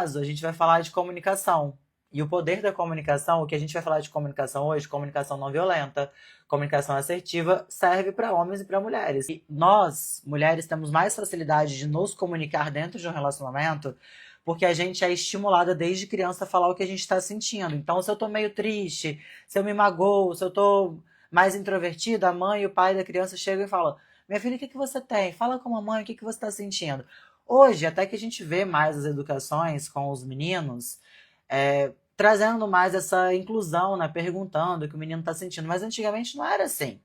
caso, a gente vai falar de comunicação. E o poder da comunicação, o que a gente vai falar de comunicação hoje, comunicação não violenta, comunicação assertiva, serve para homens e para mulheres. E nós, mulheres, temos mais facilidade de nos comunicar dentro de um relacionamento porque a gente é estimulada desde criança a falar o que a gente está sentindo. Então, se eu tô meio triste, se eu me magoo, se eu tô mais introvertida, a mãe e o pai da criança chegam e falam: Minha filha, o que que você tem? Fala com a mamãe, o que que você está sentindo? Hoje, até que a gente vê mais as educações com os meninos, trazendo mais essa inclusão, né? Perguntando o que o menino está sentindo. Mas antigamente não era assim.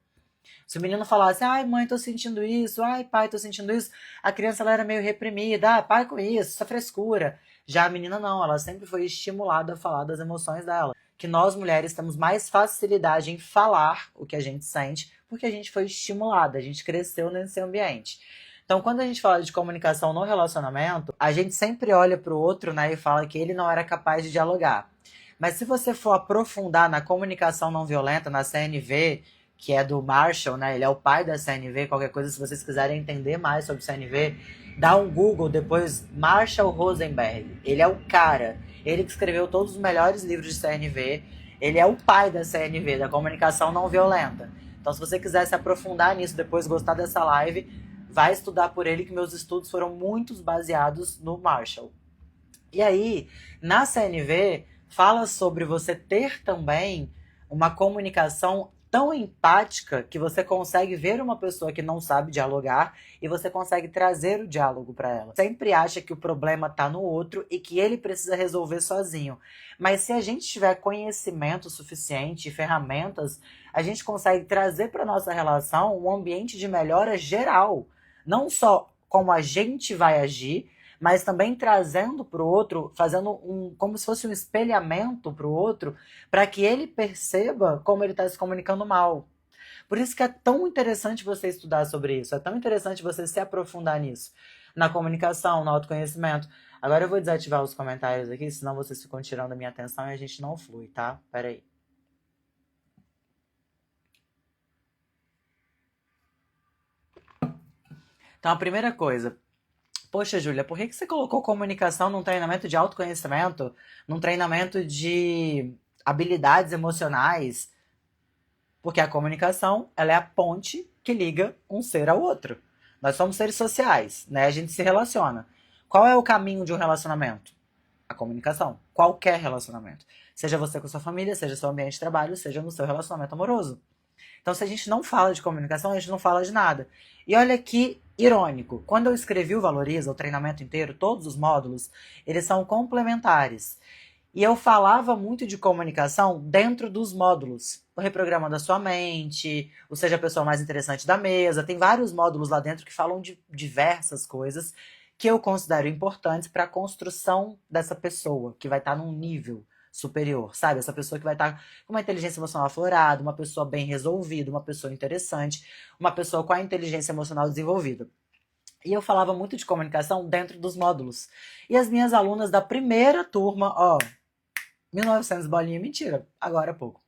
Se o menino falasse, ai mãe, tô sentindo isso, ai pai, tô sentindo isso, a criança ela era meio reprimida, pai com isso, essa frescura. Já a menina não, ela sempre foi estimulada a falar das emoções dela. Que nós mulheres temos mais facilidade em falar o que a gente sente, porque a gente foi estimulada, a gente cresceu nesse ambiente. Então, quando a gente fala de comunicação no relacionamento, a gente sempre olha pro outro, né, e fala que ele não era capaz de dialogar. Mas se você for aprofundar na comunicação não violenta, na CNV, que é do Marshall, né? Ele é o pai da CNV. Qualquer coisa, se vocês quiserem entender mais sobre CNV, dá um Google depois, Marshall Rosenberg. Ele é o cara. Ele que escreveu todos os melhores livros de CNV. Ele é o pai da CNV, da comunicação não violenta. Então, se você quiser se aprofundar nisso, depois gostar dessa live, vai estudar por ele, que meus estudos foram muitos baseados no Marshall. E aí, na CNV, fala sobre você ter também uma comunicação tão empática que você consegue ver uma pessoa que não sabe dialogar e você consegue trazer o diálogo para ela. Sempre acha que o problema está no outro e que ele precisa resolver sozinho. Mas se a gente tiver conhecimento suficiente e ferramentas, a gente consegue trazer para nossa relação um ambiente de melhora geral. Não só como a gente vai agir, mas também trazendo para o outro, fazendo como se fosse um espelhamento para o outro, para que ele perceba como ele está se comunicando mal. Por isso que é tão interessante você estudar sobre isso, é tão interessante você se aprofundar nisso, na comunicação, no autoconhecimento. Agora eu vou desativar os comentários aqui, senão vocês ficam tirando a minha atenção e a gente não flui, tá? Pera aí. Então a primeira coisa, poxa, Júlia, por que você colocou comunicação num treinamento de autoconhecimento, num treinamento de habilidades emocionais? Porque a comunicação, ela é a ponte que liga um ser ao outro. Nós somos seres sociais, né? A gente se relaciona. Qual é o caminho de um relacionamento? A comunicação. Qualquer relacionamento. Seja você com a sua família, seja seu ambiente de trabalho, seja no seu relacionamento amoroso. Então, se a gente não fala de comunicação, a gente não fala de nada. E olha que irônico. Quando eu escrevi o Valoriza, o treinamento inteiro, todos os módulos, eles são complementares. E eu falava muito de comunicação dentro dos módulos. O Reprogramando a Sua Mente, o Seja a Pessoa Mais Interessante da Mesa. Tem vários módulos lá dentro que falam de diversas coisas que eu considero importantes para a construção dessa pessoa, que vai estar num nível superior, sabe? Essa pessoa que vai estar com uma inteligência emocional aflorada, uma pessoa bem resolvida, uma pessoa interessante, uma pessoa com a inteligência emocional desenvolvida. E eu falava muito de comunicação dentro dos módulos. E as minhas alunas da primeira turma, ó, 1900 bolinha, mentira, agora há pouco.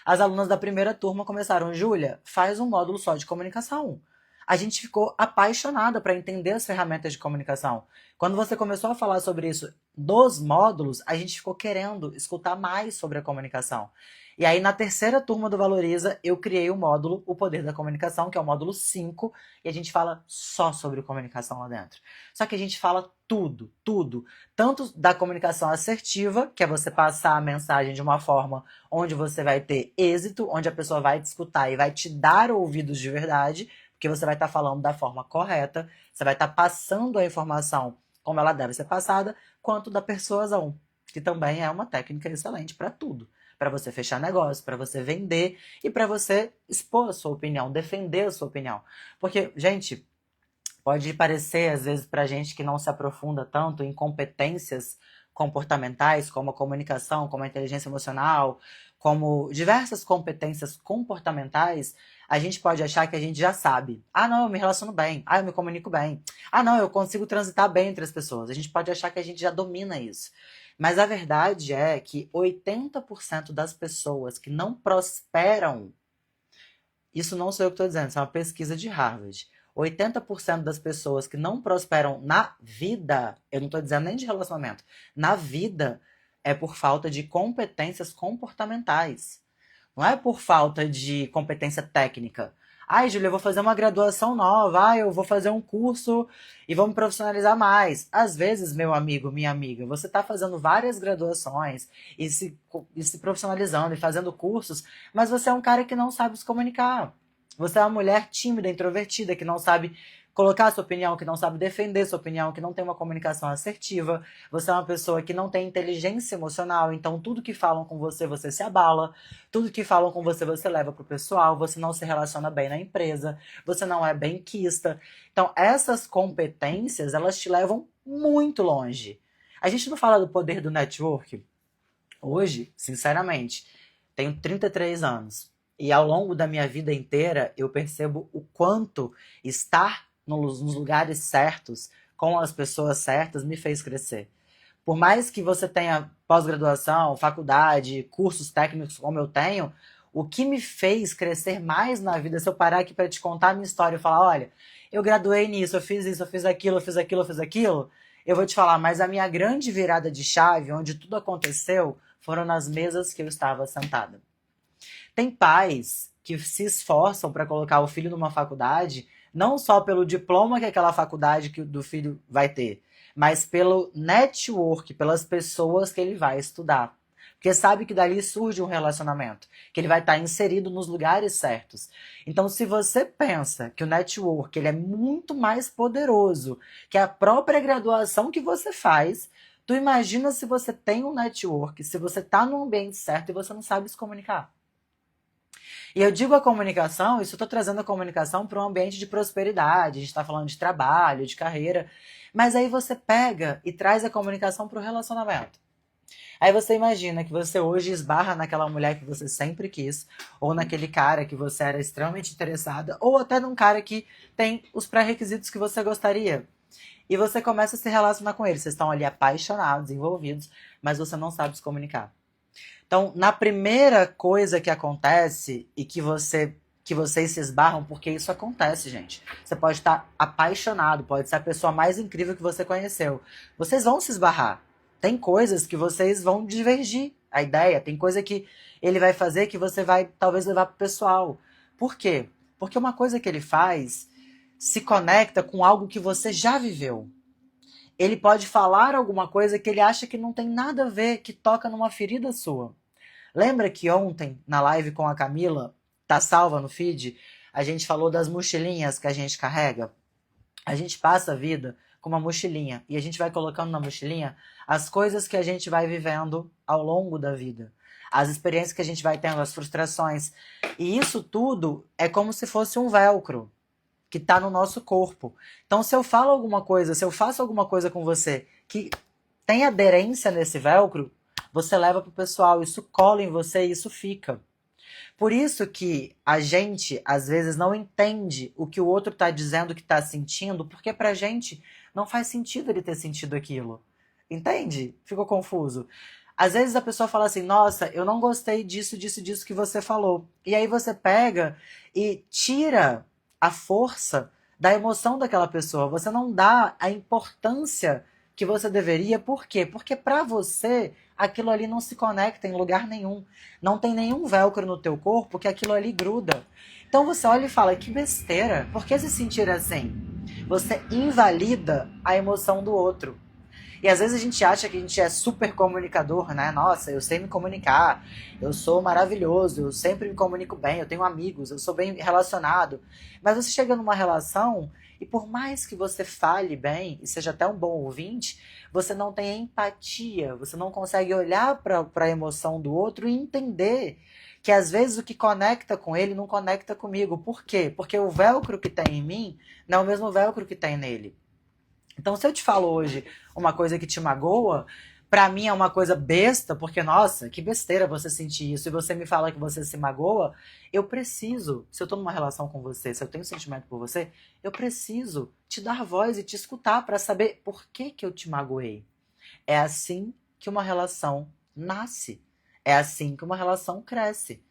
As alunas da primeira turma começaram, Júlia, faz um módulo só de comunicação. A gente ficou apaixonada para entender as ferramentas de comunicação. Quando você começou a falar sobre isso dos módulos, a gente ficou querendo escutar mais sobre a comunicação. E aí, na terceira turma do Valoriza, eu criei o módulo O Poder da Comunicação, que é o módulo 5, e a gente fala só sobre comunicação lá dentro. Só que a gente fala tudo, tudo. Tanto da comunicação assertiva, que é você passar a mensagem de uma forma onde você vai ter êxito, onde a pessoa vai te escutar e vai te dar ouvidos de verdade, porque você vai estar falando da forma correta, você vai estar passando a informação como ela deve ser passada, quanto da persuasão, que também é uma técnica excelente para tudo. Para você fechar negócio, para você vender e para você expor a sua opinião, defender a sua opinião. Porque, gente, pode parecer, às vezes, pra gente que não se aprofunda tanto em competências comportamentais, como a comunicação, como a inteligência emocional, como diversas competências comportamentais, a gente pode achar que a gente já sabe. Ah, não, eu me relaciono bem. Ah, eu me comunico bem. Ah, não, eu consigo transitar bem entre as pessoas. A gente pode achar que a gente já domina isso. Mas a verdade é que 80% das pessoas que não prosperam, isso não sou eu que estou dizendo, isso é uma pesquisa de Harvard. 80% das pessoas que não prosperam na vida, eu não tô dizendo nem de relacionamento, na vida, é por falta de competências comportamentais. Não é por falta de competência técnica. Ai, Júlia, eu vou fazer uma graduação nova. Ai, eu vou fazer um curso e vou me profissionalizar mais. Às vezes, meu amigo, minha amiga, você está fazendo várias graduações e se profissionalizando e fazendo cursos, mas você é um cara que não sabe se comunicar. Você é uma mulher tímida, introvertida, que não sabe colocar sua opinião, que não sabe defender sua opinião, que não tem uma comunicação assertiva. Você é uma pessoa que não tem inteligência emocional, então tudo que falam com você, você se abala. Tudo que falam com você, você leva pro pessoal. Você não se relaciona bem na empresa. Você não é benquista. Então, essas competências, elas te levam muito longe. A gente não fala do poder do network? Hoje, sinceramente, tenho 33 anos. E ao longo da minha vida inteira, eu percebo o quanto estar nos lugares certos, com as pessoas certas, me fez crescer. Por mais que você tenha pós-graduação, faculdade, cursos técnicos como eu tenho, o que me fez crescer mais na vida, se eu parar aqui para te contar a minha história e falar, olha, eu graduei nisso, eu fiz isso, eu fiz aquilo, eu fiz aquilo, eu fiz aquilo, eu vou te falar, mas a minha grande virada de chave, onde tudo aconteceu, foram nas mesas que eu estava sentada. Tem pais que se esforçam para colocar o filho numa faculdade, não só pelo diploma que aquela faculdade do filho vai ter, mas pelo network, pelas pessoas que ele vai estudar. Porque sabe que dali surge um relacionamento, que ele vai estar inserido nos lugares certos. Então, se você pensa que o network ele é muito mais poderoso que a própria graduação que você faz, tu imagina se você tem um network, se você está no ambiente certo e você não sabe se comunicar. E eu digo a comunicação, isso eu estou trazendo a comunicação para um ambiente de prosperidade, a gente está falando de trabalho, de carreira, mas aí você pega e traz a comunicação para o relacionamento. Aí você imagina que você hoje esbarra naquela mulher que você sempre quis, ou naquele cara que você era extremamente interessada, ou até num cara que tem os pré-requisitos que você gostaria. E você começa a se relacionar com ele. Vocês estão ali apaixonados, envolvidos, mas você não sabe se comunicar. Então, na primeira coisa que acontece e que vocês se esbarram, porque isso acontece, gente. Você pode estar apaixonado, pode ser a pessoa mais incrível que você conheceu. Vocês vão se esbarrar. Tem coisas que vocês vão divergir a ideia, tem coisa que ele vai fazer que você vai talvez levar pro pessoal. Por quê? Porque uma coisa que ele faz se conecta com algo que você já viveu. Ele pode falar alguma coisa que ele acha que não tem nada a ver, que toca numa ferida sua. Lembra que ontem, na live com a Camila, tá salva no feed, a gente falou das mochilinhas que a gente carrega? A gente passa a vida com uma mochilinha e a gente vai colocando na mochilinha as coisas que a gente vai vivendo ao longo da vida. As experiências que a gente vai tendo, as frustrações. E isso tudo é como se fosse um velcro que está no nosso corpo. Então, se eu falo alguma coisa, se eu faço alguma coisa com você que tem aderência nesse velcro, você leva pro pessoal, isso cola em você e isso fica. Por isso que a gente, às vezes, não entende o que o outro está dizendo que está sentindo, porque pra gente não faz sentido ele ter sentido aquilo. Entende? Ficou confuso. Às vezes a pessoa fala assim, nossa, eu não gostei disso, disso, disso que você falou. E aí você pega e tira a força da emoção daquela pessoa. Você não dá a importância que você deveria. Por quê? Porque pra você aquilo ali não se conecta em lugar nenhum. Não tem nenhum velcro no teu corpo que aquilo ali gruda. Então você olha e fala, que besteira. Por que se sentir assim? Você invalida a emoção do outro. E às vezes a gente acha que a gente é super comunicador, né? Nossa, eu sei me comunicar, eu sou maravilhoso, eu sempre me comunico bem, eu tenho amigos, eu sou bem relacionado. Mas você chega numa relação e por mais que você fale bem e seja até um bom ouvinte, você não tem empatia, você não consegue olhar para a emoção do outro e entender que às vezes o que conecta com ele não conecta comigo. Por quê? Porque o velcro que tem em mim não é o mesmo velcro que tem nele. Então, se eu te falo hoje uma coisa que te magoa, pra mim é uma coisa besta, porque, nossa, que besteira você sentir isso, e você me fala que você se magoa, eu preciso, se eu tô numa relação com você, se eu tenho sentimento por você, eu preciso te dar voz e te escutar pra saber por que que eu te magoei. É assim que uma relação nasce. É assim que uma relação cresce.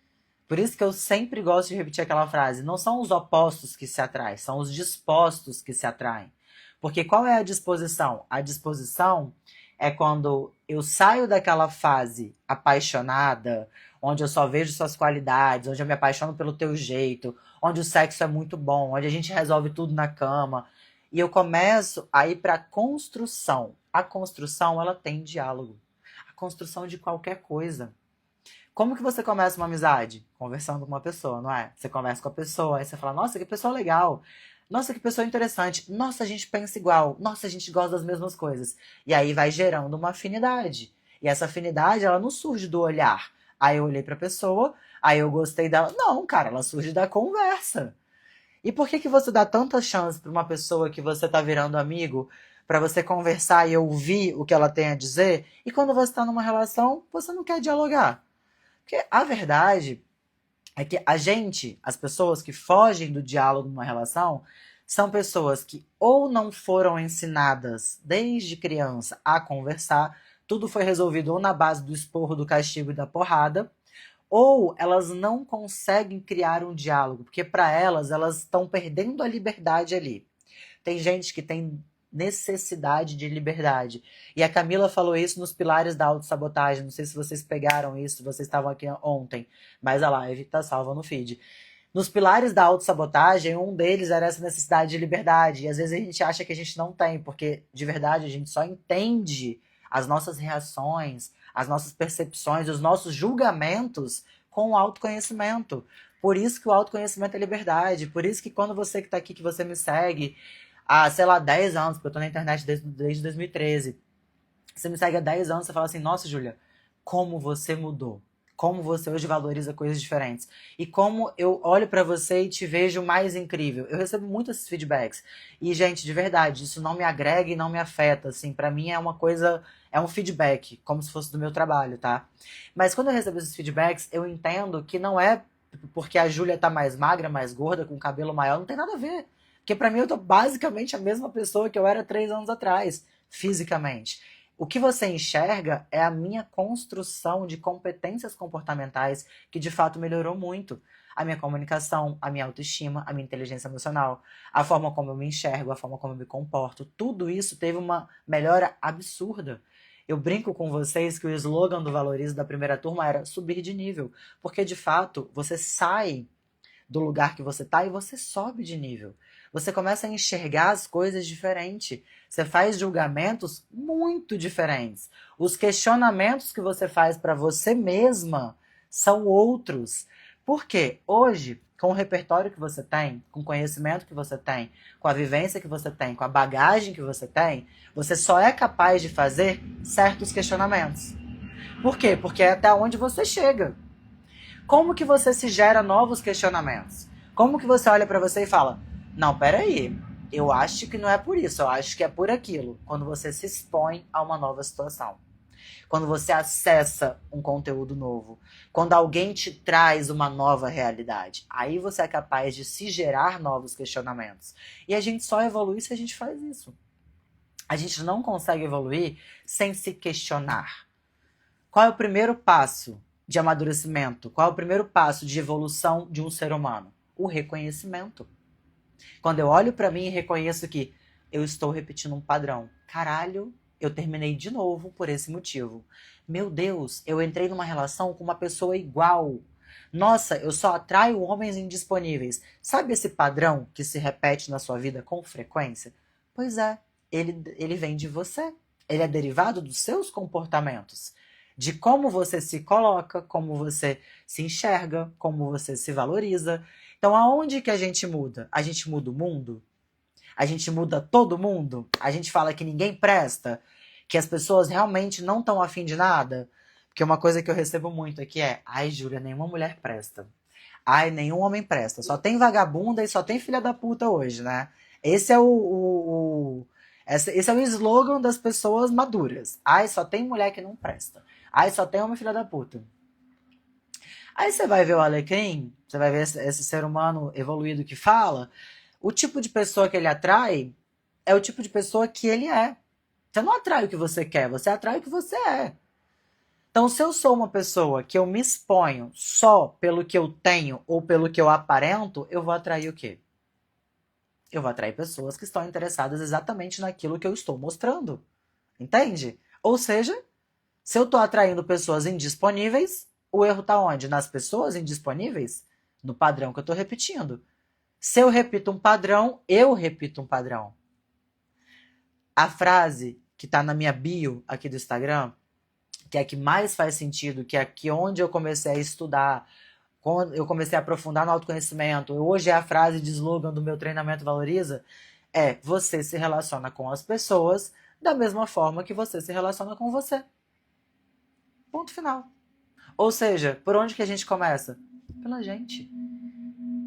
Por isso que eu sempre gosto de repetir aquela frase: não são os opostos que se atraem, são os dispostos que se atraem. Porque qual é a disposição? A disposição é quando eu saio daquela fase apaixonada, onde eu só vejo suas qualidades, onde eu me apaixono pelo teu jeito, onde o sexo é muito bom, onde a gente resolve tudo na cama, e eu começo a ir para a construção. A construção, ela tem diálogo. A construção de qualquer coisa. Como que você começa uma amizade? Conversando com uma pessoa, não é? Você conversa com a pessoa, aí você fala, nossa, que pessoa legal. Nossa, que pessoa interessante. Nossa, a gente pensa igual. Nossa, a gente gosta das mesmas coisas. E aí vai gerando uma afinidade. E essa afinidade, ela não surge do olhar. Aí eu olhei pra pessoa, aí eu gostei dela. Não, cara, ela surge da conversa. E por que que você dá tanta chance pra uma pessoa que você tá virando amigo, pra você conversar e ouvir o que ela tem a dizer, e quando você tá numa relação, você não quer dialogar? Porque a verdade é que a gente, as pessoas que fogem do diálogo numa relação, são pessoas que ou não foram ensinadas desde criança a conversar, tudo foi resolvido ou na base do esporro, do castigo e da porrada, ou elas não conseguem criar um diálogo, porque para elas estão perdendo a liberdade ali. Tem gente que tem necessidade de liberdade. E a Camila falou isso nos pilares da autossabotagem. Não sei se vocês pegaram isso, vocês estavam aqui ontem, mas a live tá salva no feed. Nos pilares da autossabotagem, um deles era essa necessidade de liberdade. E às vezes a gente acha que a gente não tem, porque de verdade a gente só entende as nossas reações, as nossas percepções, os nossos julgamentos com o autoconhecimento. Por isso que o autoconhecimento é liberdade. Por isso que quando você que tá aqui, que você me segue, há, sei lá, 10 anos, porque eu tô na internet desde 2013. Você me segue há 10 anos, você fala assim, nossa, Júlia, como você mudou. Como você hoje valoriza coisas diferentes. E como eu olho pra você e te vejo mais incrível. Eu recebo muitos esses feedbacks. E, gente, de verdade, isso não me agrega e não me afeta, assim. Pra mim é uma coisa, é um feedback, como se fosse do meu trabalho, tá? Mas quando eu recebo esses feedbacks, eu entendo que não é porque a Júlia tá mais magra, mais gorda, com cabelo maior, não tem nada a ver. Porque pra mim eu tô basicamente a mesma pessoa que eu era 3 anos atrás, fisicamente. O que você enxerga é a minha construção de competências comportamentais que de fato melhorou muito. A minha comunicação, a minha autoestima, a minha inteligência emocional, a forma como eu me enxergo, a forma como eu me comporto, tudo isso teve uma melhora absurda. Eu brinco com vocês que o slogan do Valorize da primeira turma era subir de nível, porque de fato você sai do lugar que você tá e você sobe de nível. Você começa a enxergar as coisas diferente. Você faz julgamentos muito diferentes. Os questionamentos que você faz para você mesma são outros. Por quê? Hoje, com o repertório que você tem, com o conhecimento que você tem, com a vivência que você tem, com a bagagem que você só é capaz de fazer certos questionamentos. Por quê? Porque é até onde você chega. Como que você se gera novos questionamentos? Como que você olha para você e fala, não, peraí, eu acho que não é por isso, eu acho que é por aquilo. Quando você se expõe a uma nova situação. Quando você acessa um conteúdo novo. Quando alguém te traz uma nova realidade. Aí você é capaz de se gerar novos questionamentos. E a gente só evolui se a gente faz isso. A gente não consegue evoluir sem se questionar. Qual é o primeiro passo de amadurecimento? Qual é o primeiro passo de evolução de um ser humano? O reconhecimento. Quando eu olho pra mim e reconheço que eu estou repetindo um padrão. Caralho, eu terminei de novo por esse motivo. Meu Deus, eu entrei numa relação com uma pessoa igual. Nossa, eu só atraio homens indisponíveis. Sabe esse padrão que se repete na sua vida com frequência? Pois é, ele vem de você. Ele é derivado dos seus comportamentos. De como você se coloca, como você se enxerga, como você se valoriza. Então, aonde que a gente muda? A gente muda o mundo? A gente muda todo mundo? A gente fala que ninguém presta? Que as pessoas realmente não estão afim de nada? Porque uma coisa que eu recebo muito aqui é: ai, Júlia, nenhuma mulher presta. Ai, nenhum homem presta. Só tem vagabunda e só tem filha da puta hoje, né? Esse é esse é o slogan das pessoas maduras. Ai, só tem mulher que não presta. Ai, só tem homem filha da puta. Aí você vai ver o Alecrim, você vai ver esse ser humano evoluído que fala, o tipo de pessoa que ele atrai é o tipo de pessoa que ele é. Você não atrai o que você quer, você atrai o que você é. Então, se eu sou uma pessoa que eu me exponho só pelo que eu tenho ou pelo que eu aparento, eu vou atrair o quê? Eu vou atrair pessoas que estão interessadas exatamente naquilo que eu estou mostrando. Entende? Ou seja, se eu estou atraindo pessoas indisponíveis, o erro está onde? Nas pessoas indisponíveis? No padrão que eu estou repetindo. Se eu repito um padrão, eu repito um padrão. A frase que está na minha bio aqui do Instagram, que é a que mais faz sentido, que é aqui onde eu comecei a estudar, quando eu comecei a aprofundar no autoconhecimento, hoje é a frase de slogan do meu treinamento Valoriza, é: você se relaciona com as pessoas da mesma forma que você se relaciona com você. Ponto final. Ou seja, por onde que a gente começa? Pela gente.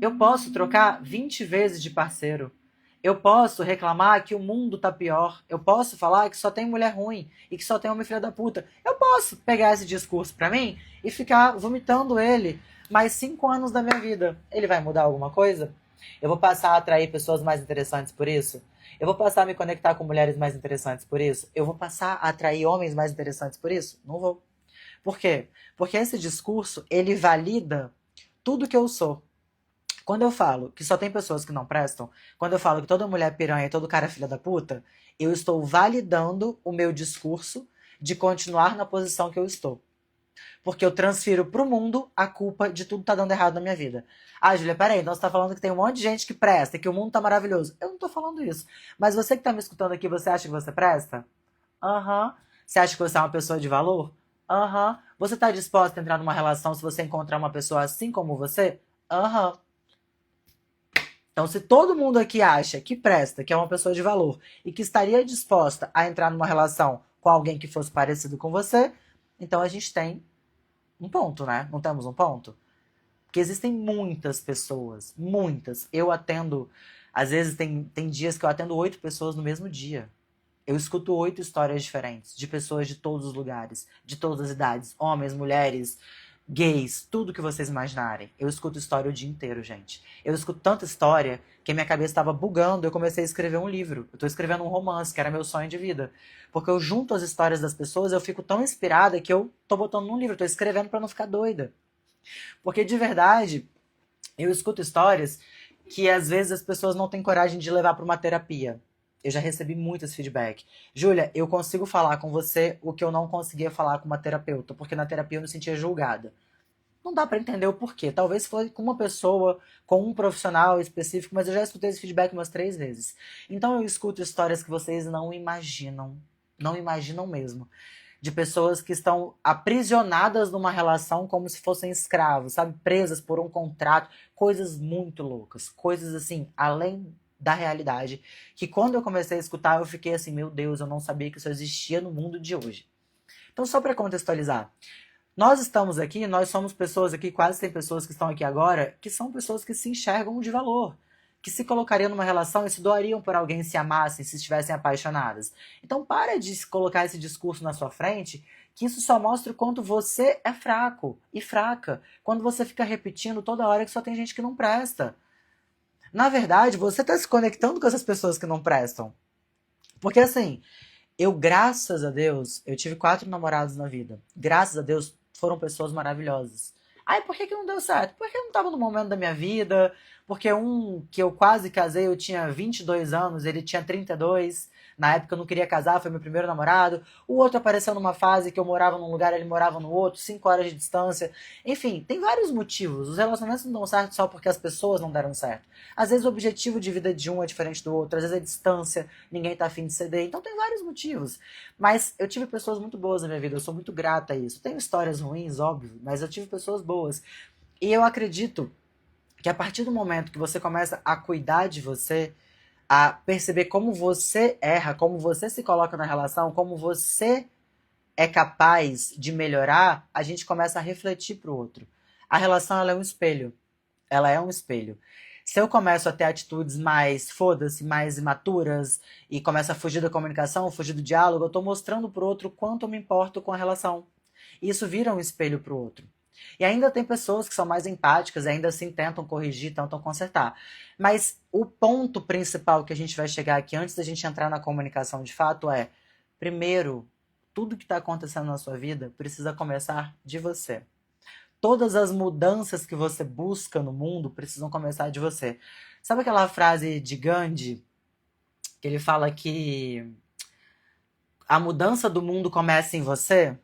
Eu posso trocar 20 vezes de parceiro. Eu posso reclamar que o mundo tá pior. Eu posso falar que só tem mulher ruim e que só tem homem filha da puta. Eu posso pegar esse discurso pra mim e ficar vomitando ele mais 5 anos da minha vida. Ele vai mudar alguma coisa? Eu vou passar a atrair pessoas mais interessantes por isso? Eu vou passar a me conectar com mulheres mais interessantes por isso? Eu vou passar a atrair homens mais interessantes por isso? Não vou. Por quê? Porque esse discurso, ele valida tudo que eu sou. Quando eu falo que só tem pessoas que não prestam, quando eu falo que toda mulher é piranha e todo cara é filha da puta, eu estou validando o meu discurso de continuar na posição que eu estou. Porque eu transfiro pro mundo a culpa de tudo tá dando errado na minha vida. Ah, Júlia, peraí, então você tá falando que tem um monte de gente que presta e que o mundo tá maravilhoso. Eu não tô falando isso. Mas você que tá me escutando aqui, você acha que você presta? Aham. Uhum. Você acha que você é uma pessoa de valor? Aham. Uhum. Você tá disposta a entrar numa relação se você encontrar uma pessoa assim como você? Aham. Uhum. Então, se todo mundo aqui acha que presta, que é uma pessoa de valor e que estaria disposta a entrar numa relação com alguém que fosse parecido com você, então a gente tem um ponto, né? Não temos um ponto? Porque existem muitas pessoas, muitas. Eu atendo, às vezes tem dias que eu atendo 8 pessoas no mesmo dia. Eu escuto 8 histórias diferentes, de pessoas de todos os lugares, de todas as idades, homens, mulheres, gays, tudo que vocês imaginarem. Eu escuto história o dia inteiro, gente. Eu escuto tanta história que a minha cabeça estava bugando, eu comecei a escrever um livro. Eu tô escrevendo um romance, que era meu sonho de vida. Porque eu junto as histórias das pessoas, eu fico tão inspirada que eu tô botando num livro, eu tô escrevendo para não ficar doida. Porque de verdade, eu escuto histórias que às vezes as pessoas não têm coragem de levar para uma terapia. Eu já recebi muito esse feedback. Júlia, eu consigo falar com você o que eu não conseguia falar com uma terapeuta, porque na terapia eu me sentia julgada. Não dá pra entender o porquê. Talvez foi com uma pessoa, com um profissional específico, mas eu já escutei esse feedback umas 3 vezes. Então eu escuto histórias que vocês não imaginam. Não imaginam mesmo. De pessoas que estão aprisionadas numa relação como se fossem escravos, sabe? Presas por um contrato. Coisas muito loucas. Coisas assim, além da realidade. Que quando eu comecei a escutar, eu fiquei assim, meu Deus, eu não sabia que isso existia no mundo de hoje. Então, só para contextualizar. Nós estamos aqui, nós somos pessoas aqui, quase 100 pessoas que estão aqui agora, que são pessoas que se enxergam de valor, que se colocariam numa relação e se doariam por alguém se amassem, se estivessem apaixonadas. Então para de colocar esse discurso na sua frente, que isso só mostra o quanto você é fraco e fraca, quando você fica repetindo toda hora que só tem gente que não presta. Na verdade, você está se conectando com essas pessoas que não prestam. Porque assim, eu, graças a Deus, eu tive 4 namorados na vida. Graças a Deus, foram pessoas maravilhosas. Ai, por que que não deu certo? Porque eu não estava no momento da minha vida. Porque um que eu quase casei, eu tinha 22 anos, ele tinha 32. Na época eu não queria casar, foi meu primeiro namorado. O outro apareceu numa fase que eu morava num lugar, ele morava no outro, 5 horas de distância. Enfim, tem vários motivos. Os relacionamentos não dão certo só porque as pessoas não deram certo. Às vezes o objetivo de vida de um é diferente do outro, às vezes é distância, ninguém tá afim de ceder. Então tem vários motivos. Mas eu tive pessoas muito boas na minha vida, eu sou muito grata a isso. Tenho histórias ruins, óbvio, mas eu tive pessoas boas. E eu acredito que a partir do momento que você começa a cuidar de você, a perceber como você erra, como você se coloca na relação, como você é capaz de melhorar, a gente começa a refletir pro outro. A relação, ela é um espelho. Ela é um espelho. Se eu começo a ter atitudes mais, foda-se, mais imaturas, e começo a fugir da comunicação, fugir do diálogo, eu tô mostrando pro outro quanto eu me importo com a relação. E isso vira um espelho pro outro. E ainda tem pessoas que são mais empáticas, e ainda assim tentam corrigir, tentam consertar. Mas o ponto principal que a gente vai chegar aqui, antes da gente entrar na comunicação de fato, é: primeiro, tudo que está acontecendo na sua vida precisa começar de você. Todas as mudanças que você busca no mundo precisam começar de você. Sabe aquela frase de Gandhi, que ele fala que a mudança do mundo começa em você?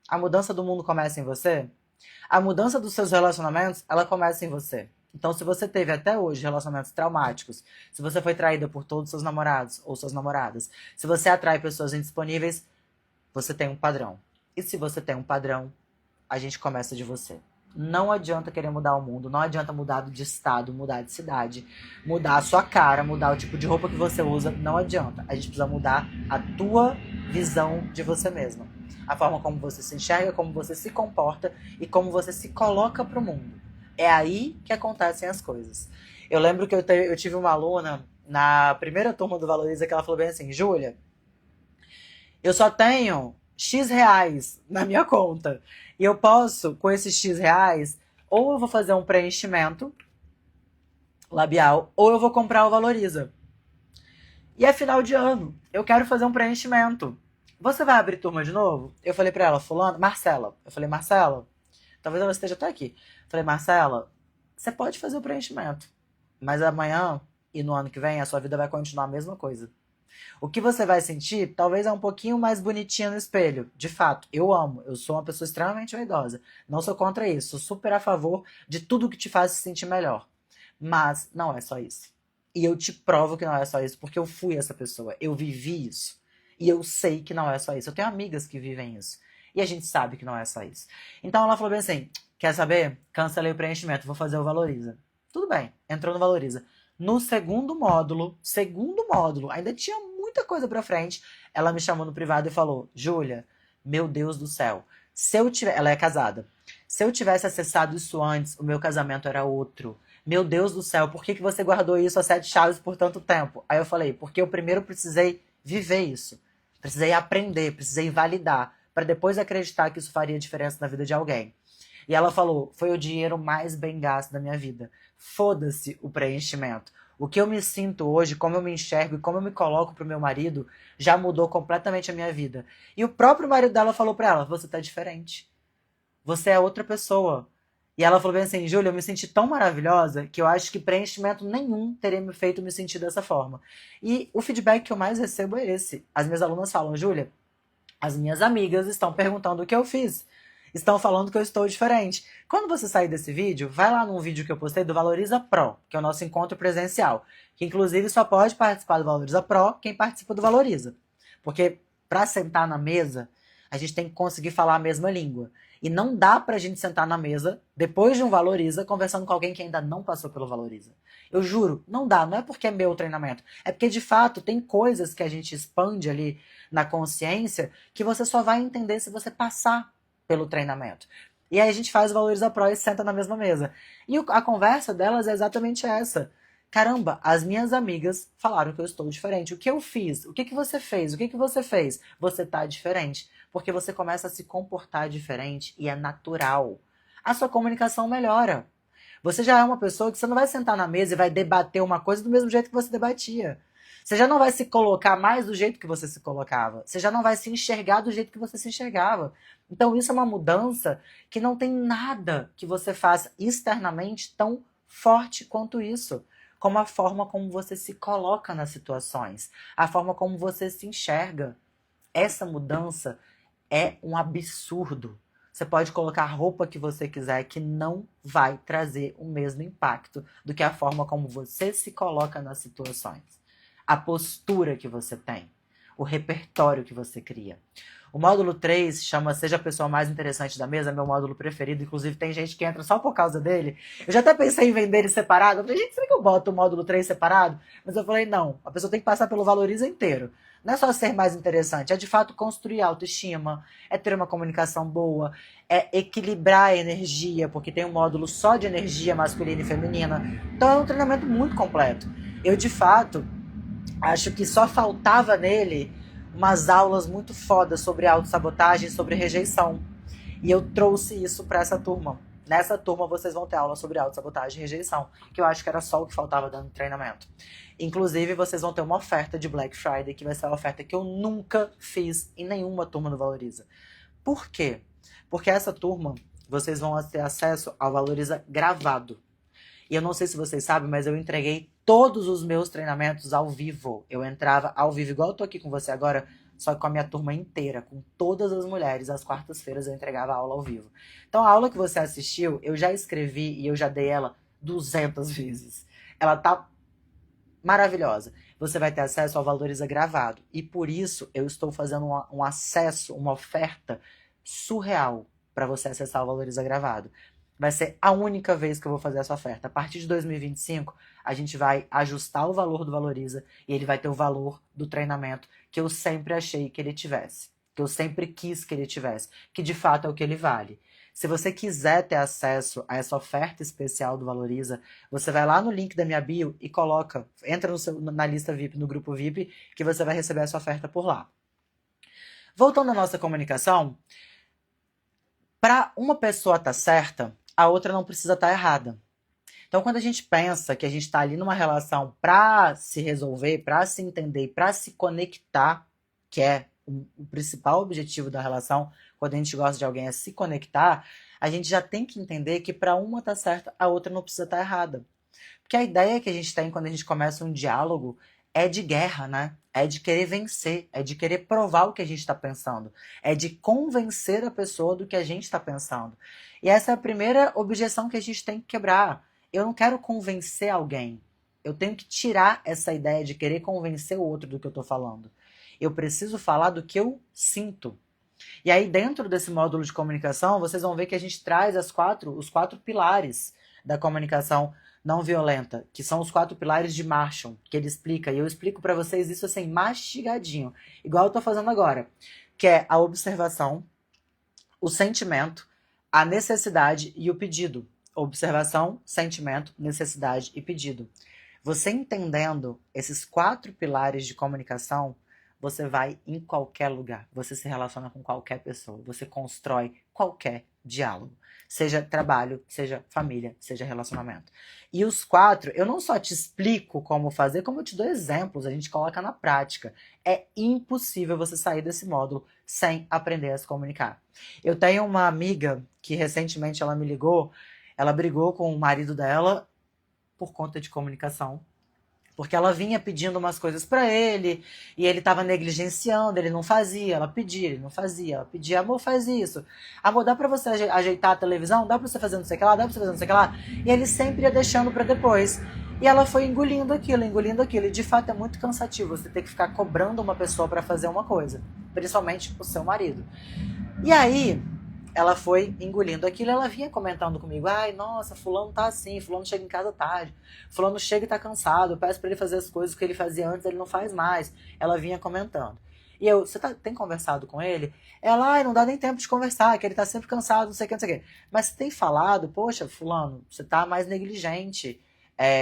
A mudança do mundo começa em você? A mudança dos seus relacionamentos, ela começa em você. Então, se você teve até hoje relacionamentos traumáticos, se você foi traída por todos os seus namorados ou suas namoradas, se você atrai pessoas indisponíveis, você tem um padrão. E se você tem um padrão, a gente começa de você. Não adianta querer mudar o mundo, não adianta mudar de estado, mudar de cidade, mudar a sua cara, mudar o tipo de roupa que você usa, não adianta. A gente precisa mudar a tua visão de você mesma. A forma como você se enxerga, como você se comporta e como você se coloca pro mundo. É aí que acontecem as coisas. Eu lembro que eu tive uma aluna na primeira turma do Valoriza que ela falou bem assim, Júlia, eu só tenho X reais na minha conta. E eu posso, com esses X reais, ou eu vou fazer um preenchimento labial, ou eu vou comprar o Valoriza. E é final de ano. Eu quero fazer um preenchimento. Você vai abrir turma de novo? Eu falei pra ela, fulano, Marcela. Eu falei, Marcela, talvez ela esteja até aqui. Eu falei, Marcela, você pode fazer o preenchimento. Mas amanhã e no ano que vem a sua vida vai continuar a mesma coisa. O que você vai sentir talvez é um pouquinho mais bonitinha no espelho. De fato, eu amo. Eu sou uma pessoa extremamente vaidosa. Não sou contra isso. Sou super a favor de tudo que te faz se sentir melhor. Mas não é só isso. E eu te provo que não é só isso, porque eu fui essa pessoa. Eu vivi isso. E eu sei que não é só isso. Eu tenho amigas que vivem isso. E a gente sabe que não é só isso. Então ela falou bem assim, quer saber? Cancelei o preenchimento, vou fazer o Valoriza. Tudo bem, entrou no Valoriza. No segundo módulo, ainda tinha muita coisa pra frente, ela me chamou no privado e falou, Júlia, meu Deus do céu, se eu tiver, ela é casada, se eu tivesse acessado isso antes, o meu casamento era outro. Meu Deus do céu, por que você guardou isso a 7 chaves por tanto tempo? Aí eu falei, porque eu primeiro precisei viver isso. Precisei aprender, precisei validar, para depois acreditar que isso faria diferença na vida de alguém. E ela falou, foi o dinheiro mais bem gasto da minha vida. Foda-se o preenchimento. O que eu me sinto hoje, como eu me enxergo e como eu me coloco pro meu marido, já mudou completamente a minha vida. E o próprio marido dela falou pra ela, você tá diferente. Você é outra pessoa. E ela falou bem assim, Júlia, eu me senti tão maravilhosa que eu acho que preenchimento nenhum teria me feito me sentir dessa forma. E o feedback que eu mais recebo é esse. As minhas alunas falam, Júlia, as minhas amigas estão perguntando o que eu fiz. Estão falando que eu estou diferente. Quando você sair desse vídeo, vai lá num vídeo que eu postei do Valoriza Pro, que é o nosso encontro presencial. Que inclusive só pode participar do Valoriza Pro quem participa do Valoriza. Porque para sentar na mesa, a gente tem que conseguir falar a mesma língua. E não dá pra gente sentar na mesa, depois de um Valoriza, conversando com alguém que ainda não passou pelo Valoriza. Eu juro, não dá. Não é porque é meu treinamento. É porque, de fato, tem coisas que a gente expande ali na consciência que você só vai entender se você passar pelo treinamento. E aí a gente faz o Valoriza Pro e senta na mesma mesa. E a conversa delas é exatamente essa. Caramba, as minhas amigas falaram que eu estou diferente. O que eu fiz? O que você fez? O que você fez? Você tá diferente. Porque você começa a se comportar diferente e é natural. A sua comunicação melhora. Você já é uma pessoa que você não vai sentar na mesa e vai debater uma coisa do mesmo jeito que você debatia. Você já não vai se colocar mais do jeito que você se colocava. Você já não vai se enxergar do jeito que você se enxergava. Então isso é uma mudança que não tem nada que você faça externamente tão forte quanto isso. Como a forma como você se coloca nas situações. A forma como você se enxerga. Essa mudança é um absurdo. Você pode colocar a roupa que você quiser que não vai trazer o mesmo impacto do que a forma como você se coloca nas situações. A postura que você tem. O repertório que você cria. O módulo 3 chama Seja a Pessoa Mais Interessante da Mesa, meu módulo preferido. Inclusive tem gente que entra só por causa dele. Eu já até pensei em vender ele separado. Eu falei, gente, será que eu boto o módulo 3 separado? Mas eu falei, não. A pessoa tem que passar pelo Valoriza inteiro. Não é só ser mais interessante, é de fato construir autoestima, é ter uma comunicação boa, é equilibrar a energia, porque tem um módulo só de energia masculina e feminina. Então é um treinamento muito completo. Eu, de fato, acho que só faltava nele umas aulas muito fodas sobre autossabotagem, sobre rejeição. E eu trouxe isso para essa turma. Nessa turma vocês vão ter aula sobre autossabotagem e rejeição, que eu acho que era só o que faltava dando treinamento. Inclusive, vocês vão ter uma oferta de Black Friday, que vai ser uma oferta que eu nunca fiz em nenhuma turma do Valoriza. Por quê? Porque essa turma, vocês vão ter acesso ao Valoriza gravado. E eu não sei se vocês sabem, mas eu entreguei todos os meus treinamentos ao vivo. Eu entrava ao vivo, igual eu tô aqui com você agora, só que com a minha turma inteira, com todas as mulheres. Às quartas-feiras eu entregava a aula ao vivo. Então a aula que você assistiu, eu já escrevi e eu já dei ela 200 vezes. Ela tá maravilhosa. Você vai ter acesso ao Valoriza gravado. E por isso eu estou fazendo um acesso, uma oferta surreal para você acessar o Valoriza gravado. Vai ser a única vez que eu vou fazer essa oferta. A partir de 2025, a gente vai ajustar o valor do Valoriza e ele vai ter o valor do treinamento que eu sempre achei que ele tivesse. Que eu sempre quis que ele tivesse. Que de fato é o que ele vale. Se você quiser ter acesso a essa oferta especial do Valoriza, você vai lá no link da minha bio e entra na lista VIP, no grupo VIP, que você vai receber essa oferta por lá. Voltando à nossa comunicação, para uma pessoa estar certa, a outra não precisa estar errada. Então, quando a gente pensa que a gente está ali numa relação para se resolver, para se entender, para se conectar, que é o principal objetivo da relação, quando a gente gosta de alguém, é se conectar, a gente já tem que entender que para uma tá certa, a outra não precisa estar errada. Porque a ideia que a gente tem quando a gente começa um diálogo é de guerra, né? É de querer vencer, é de querer provar o que a gente está pensando, é de convencer a pessoa do que a gente está pensando. E essa é a primeira objeção que a gente tem que quebrar. Eu não quero convencer alguém. Eu tenho que tirar essa ideia de querer convencer o outro do que eu estou falando. Eu preciso falar do que eu sinto. E aí, dentro desse módulo de comunicação, vocês vão ver que a gente traz os quatro pilares da comunicação não violenta, que são os 4 pilares de Marshall, que ele explica, e eu explico para vocês isso assim, mastigadinho, igual eu tô fazendo agora, que é a observação, o sentimento, a necessidade e o pedido. Observação, sentimento, necessidade e pedido. Você entendendo esses 4 pilares de comunicação, você vai em qualquer lugar, você se relaciona com qualquer pessoa, você constrói qualquer diálogo. Seja trabalho, seja família, seja relacionamento. E os 4, eu não só te explico como fazer, como eu te dou exemplos, a gente coloca na prática. É impossível você sair desse módulo sem aprender a se comunicar. Eu tenho uma amiga que recentemente ela me ligou, ela brigou com o marido dela por conta de comunicação. Porque ela vinha pedindo umas coisas pra ele, e ele tava negligenciando, ele não fazia, ela pedia, ele não fazia, ela pedia, amor, faz isso. Amor, dá pra você ajeitar a televisão? Dá pra você fazer não sei o que lá? Dá pra você fazer não sei o que lá? E ele sempre ia deixando pra depois. E ela foi engolindo aquilo, engolindo aquilo. E de fato é muito cansativo você ter que ficar cobrando uma pessoa pra fazer uma coisa. Principalmente o seu marido. E aí, ela foi engolindo aquilo, ela vinha comentando comigo, ai, nossa, fulano tá assim, fulano chega em casa tarde, fulano chega e tá cansado, eu peço pra ele fazer as coisas que ele fazia antes, ele não faz mais. Ela vinha comentando. E eu, você tem conversado com ele? Ela, ai, não dá nem tempo de conversar, que ele tá sempre cansado, não sei o que, não sei o que. Mas você tem falado, poxa, fulano, você tá mais negligente,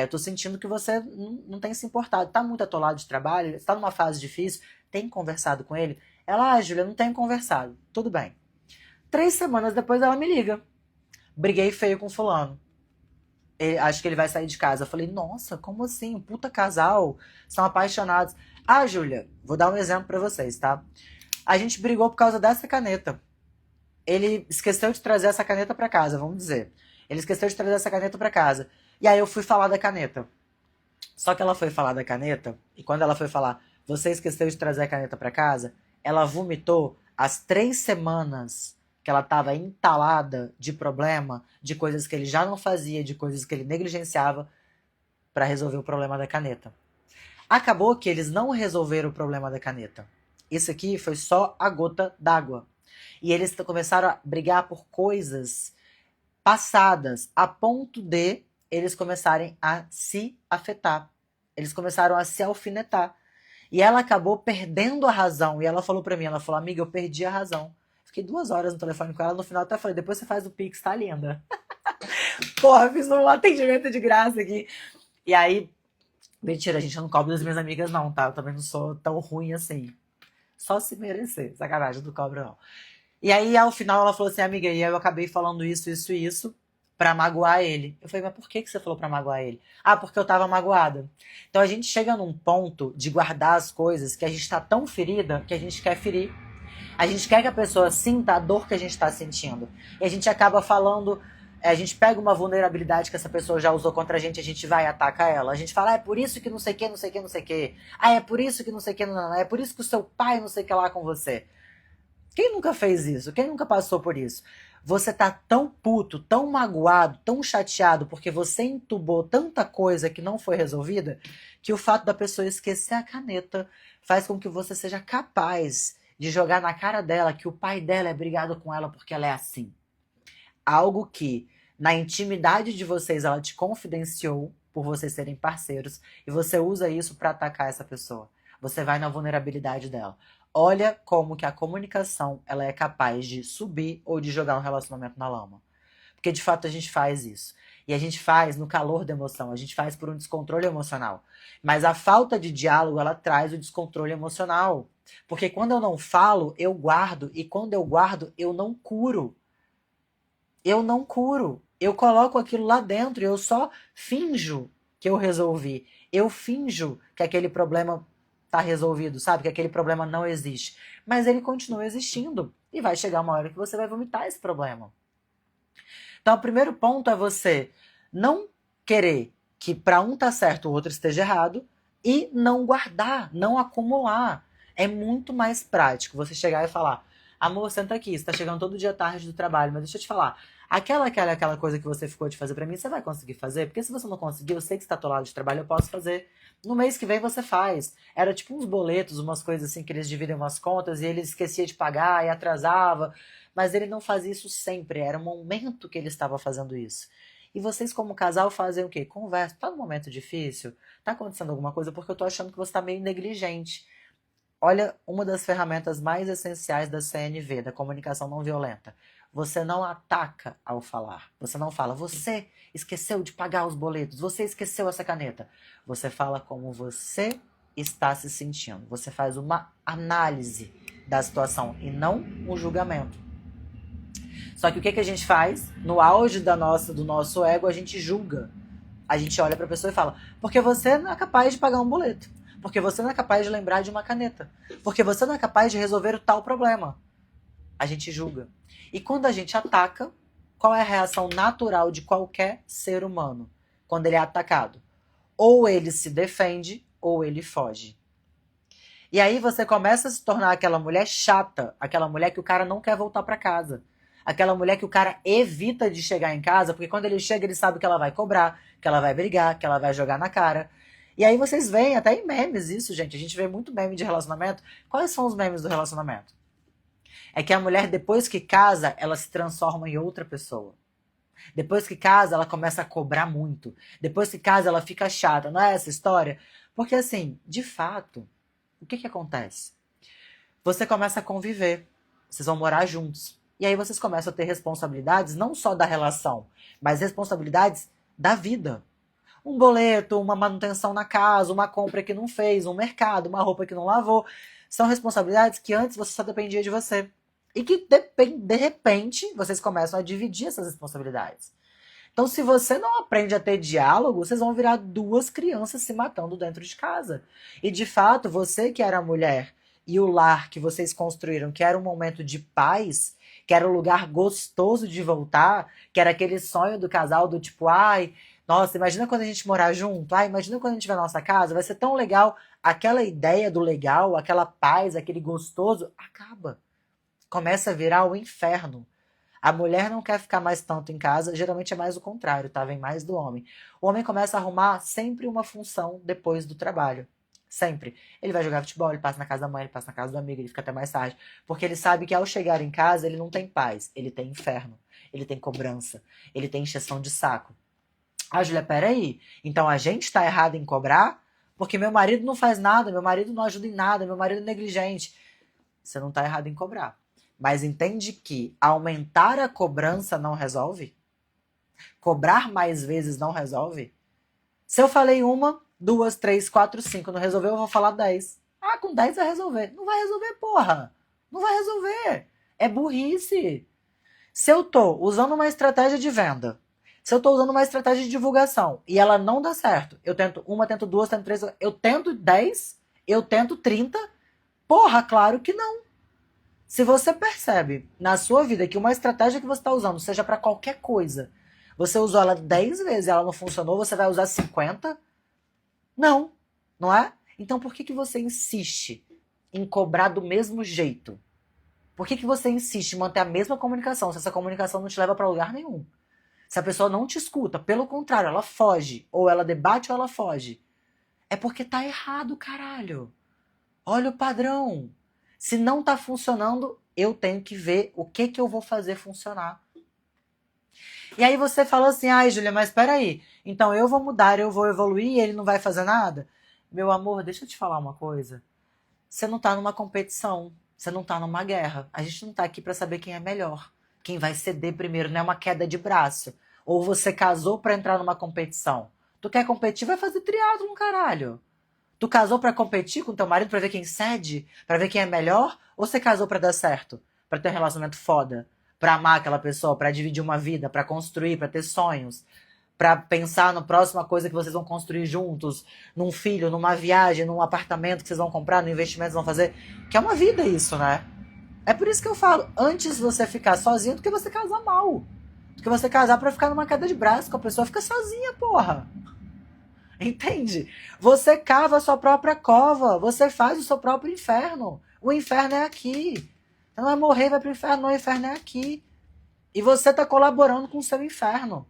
eu tô sentindo que você não tem se importado, tá muito atolado de trabalho, você tá numa fase difícil, tem conversado com ele? Ela, ah, Júlia, não tenho conversado. Tudo bem. 3 semanas depois ela me liga. Briguei feio com fulano. Acho que ele vai sair de casa. Eu falei, nossa, como assim? Um puta casal, são apaixonados. Ah, Júlia, vou dar um exemplo pra vocês, tá? A gente brigou por causa dessa caneta. Ele esqueceu de trazer essa caneta pra casa, vamos dizer. Ele esqueceu de trazer essa caneta pra casa. E aí eu fui falar da caneta. Só que ela foi falar da caneta, e quando ela foi falar, você esqueceu de trazer a caneta pra casa, ela vomitou as 3 semanas que ela estava entalada de problema, de coisas que ele já não fazia, de coisas que ele negligenciava para resolver o problema da caneta. Acabou que eles não resolveram o problema da caneta. Isso aqui foi só a gota d'água. E eles começaram a brigar por coisas passadas, a ponto de eles começarem a se afetar. Eles começaram a se alfinetar. E ela acabou perdendo a razão. E ela falou pra mim, ela falou, amiga, eu perdi a razão. Fiquei 2 horas no telefone com ela, no final até falei, depois você faz o Pix, tá linda. Porra, fiz um atendimento de graça aqui. E aí, mentira, gente, eu não cobro das minhas amigas não, tá? Eu também não sou tão ruim assim. Só se merecer, sacanagem, não cobro não. E aí, ao final, ela falou assim, amiga, e aí eu acabei falando isso, isso e isso. pra magoar ele. Eu falei, mas por que você falou pra magoar ele? Ah, porque eu tava magoada. Então a gente chega num ponto de guardar as coisas que a gente tá tão ferida que a gente quer ferir. A gente quer que a pessoa sinta a dor que a gente tá sentindo. E a gente acaba falando, a gente pega uma vulnerabilidade que essa pessoa já usou contra a gente vai e ataca ela. A gente fala, ah, é por isso que não sei o que, não sei o que, não sei o que. Ah, é por isso que não sei o que, não, é por isso que o seu pai não sei o que lá com você. Quem nunca fez isso? Quem nunca passou por isso? Você tá tão puto, tão magoado, tão chateado porque você entubou tanta coisa que não foi resolvida, que o fato da pessoa esquecer a caneta faz com que você seja capaz de jogar na cara dela que o pai dela é brigado com ela porque ela é assim. Algo que, na intimidade de vocês, ela te confidenciou por vocês serem parceiros e você usa isso pra atacar essa pessoa. Você vai na vulnerabilidade dela. Olha como que a comunicação ela é capaz de subir ou de jogar um relacionamento na lama. Porque de fato a gente faz isso. E a gente faz no calor da emoção, a gente faz por um descontrole emocional. Mas a falta de diálogo, ela traz o descontrole emocional. Porque quando eu não falo, eu guardo. E quando eu guardo, eu não curo. Eu não curo. Eu coloco aquilo lá dentro e eu só finjo que eu resolvi. Eu finjo que aquele problema tá resolvido, sabe? Que aquele problema não existe. Mas ele continua existindo. E vai chegar uma hora que você vai vomitar esse problema. Então, o primeiro ponto é você não querer que para um tá certo o outro esteja errado e não guardar, não acumular. É muito mais prático você chegar e falar: amor, senta aqui, você tá chegando todo dia tarde do trabalho, mas deixa eu te falar. Aquela coisa que você ficou de fazer pra mim, você vai conseguir fazer? Porque se você não conseguir, eu sei que você tá atolado de trabalho, eu posso fazer. No mês que vem você faz. Era tipo uns boletos, umas coisas assim que eles dividem umas contas e ele esquecia de pagar e atrasava. Mas ele não fazia isso sempre, era um momento que ele estava fazendo isso. E vocês, como casal, fazem o quê? Conversa. Tá num momento difícil? Tá acontecendo alguma coisa? Porque eu tô achando que você tá meio negligente. Olha, uma das ferramentas mais essenciais da CNV, da comunicação não violenta. Você não ataca ao falar. Você não fala, você esqueceu de pagar os boletos, você esqueceu essa caneta. Você fala como você está se sentindo. Você faz uma análise da situação e não um julgamento. Só que o que a gente faz? No auge do nosso ego, a gente julga. A gente olha pra pessoa e fala, porque você não é capaz de pagar um boleto. Porque você não é capaz de lembrar de uma caneta. Porque você não é capaz de resolver o tal problema. A gente julga. E quando a gente ataca, qual é a reação natural de qualquer ser humano quando ele é atacado? Ou ele se defende, ou ele foge. E aí você começa a se tornar aquela mulher chata, aquela mulher que o cara não quer voltar pra casa. Aquela mulher que o cara evita de chegar em casa, porque quando ele chega ele sabe que ela vai cobrar, que ela vai brigar, que ela vai jogar na cara. E aí vocês veem até em memes isso, gente. A gente vê muito meme de relacionamento. Quais são os memes do relacionamento? É que a mulher, depois que casa, ela se transforma em outra pessoa. Depois que casa, ela começa a cobrar muito. Depois que casa, ela fica chata. Não é essa história? Porque assim, de fato, o que acontece? Você começa a conviver. Vocês vão morar juntos. E aí vocês começam a ter responsabilidades não só da relação, mas responsabilidades da vida. Um boleto, uma manutenção na casa, uma compra que não fez, um mercado, uma roupa que não lavou. São responsabilidades que antes você só dependia de você. E que de repente vocês começam a dividir essas responsabilidades. Então, se você não aprende a ter diálogo, vocês vão virar duas crianças se matando dentro de casa. E de fato, você que era mulher e o lar que vocês construíram, que era um momento de paz, que era um lugar gostoso de voltar, que era aquele sonho do casal do tipo, ai, nossa, imagina quando a gente morar junto, ai, imagina quando a gente tiver nossa casa, vai ser tão legal. Aquela ideia do legal, aquela paz, aquele gostoso, acaba. Começa a virar o inferno. A mulher não quer ficar mais tanto em casa, geralmente é mais o contrário, tá? Vem mais do homem. O homem começa a arrumar sempre uma função depois do trabalho. Sempre. Ele vai jogar futebol, ele passa na casa da mãe, ele passa na casa do amigo, ele fica até mais tarde. Porque ele sabe que ao chegar em casa, ele não tem paz, ele tem inferno, ele tem cobrança, ele tem encheção de saco. Ah, Júlia, peraí. Então a gente tá errado em cobrar? Porque meu marido não faz nada, meu marido não ajuda em nada, meu marido é negligente. Você não tá errado em cobrar. Mas entende que aumentar a cobrança não resolve? Cobrar mais vezes não resolve? Se eu falei uma, duas, três, quatro, cinco, não resolveu, eu vou falar 10. Ah, com 10 vai resolver. Não vai resolver, porra. Não vai resolver. É burrice. Se eu tô usando uma estratégia de venda Se eu tô usando uma estratégia de divulgação e ela não dá certo, eu tento uma, tento duas, tento três, eu tento 10, eu tento 30, porra, claro que não. Se você percebe na sua vida que uma estratégia que você está usando, seja para qualquer coisa, você usou ela 10 vezes e ela não funcionou, você vai usar 50? Não, não é? Então por que você insiste em cobrar do mesmo jeito? Por que você insiste em manter a mesma comunicação se essa comunicação não te leva para lugar nenhum? Se a pessoa não te escuta, pelo contrário, ela foge, ou ela debate ou ela foge, é porque tá errado, caralho. Olha o padrão. Se não tá funcionando, eu tenho que ver o que eu vou fazer funcionar. E aí você fala assim, ai, Júlia, mas peraí, então eu vou mudar, eu vou evoluir e ele não vai fazer nada? Meu amor, deixa eu te falar uma coisa. Você não tá numa competição, você não tá numa guerra. A gente não tá aqui pra saber quem é melhor, quem vai ceder primeiro, não é uma queda de braço. Ou você casou pra entrar numa competição. Tu quer competir, vai fazer triatlon, caralho. Tu casou pra competir com teu marido pra ver quem cede? Pra ver quem é melhor? Ou você casou pra dar certo? Pra ter um relacionamento foda? Pra amar aquela pessoa? Pra dividir uma vida? Pra construir? Pra ter sonhos? Pra pensar na próxima coisa que vocês vão construir juntos? Num filho? Numa viagem? Num apartamento que vocês vão comprar? No investimento que vocês vão fazer? Que é uma vida isso, né? É por isso que eu falo, antes você ficar sozinho do que você casar mal. Do que você casar pra ficar numa queda de braço com a pessoa, fica sozinha, porra. Entende? Você cava a sua própria cova, você faz o seu próprio inferno. O inferno é aqui. Você não vai morrer e vai pro inferno, não, o inferno é aqui. E você tá colaborando com o seu inferno.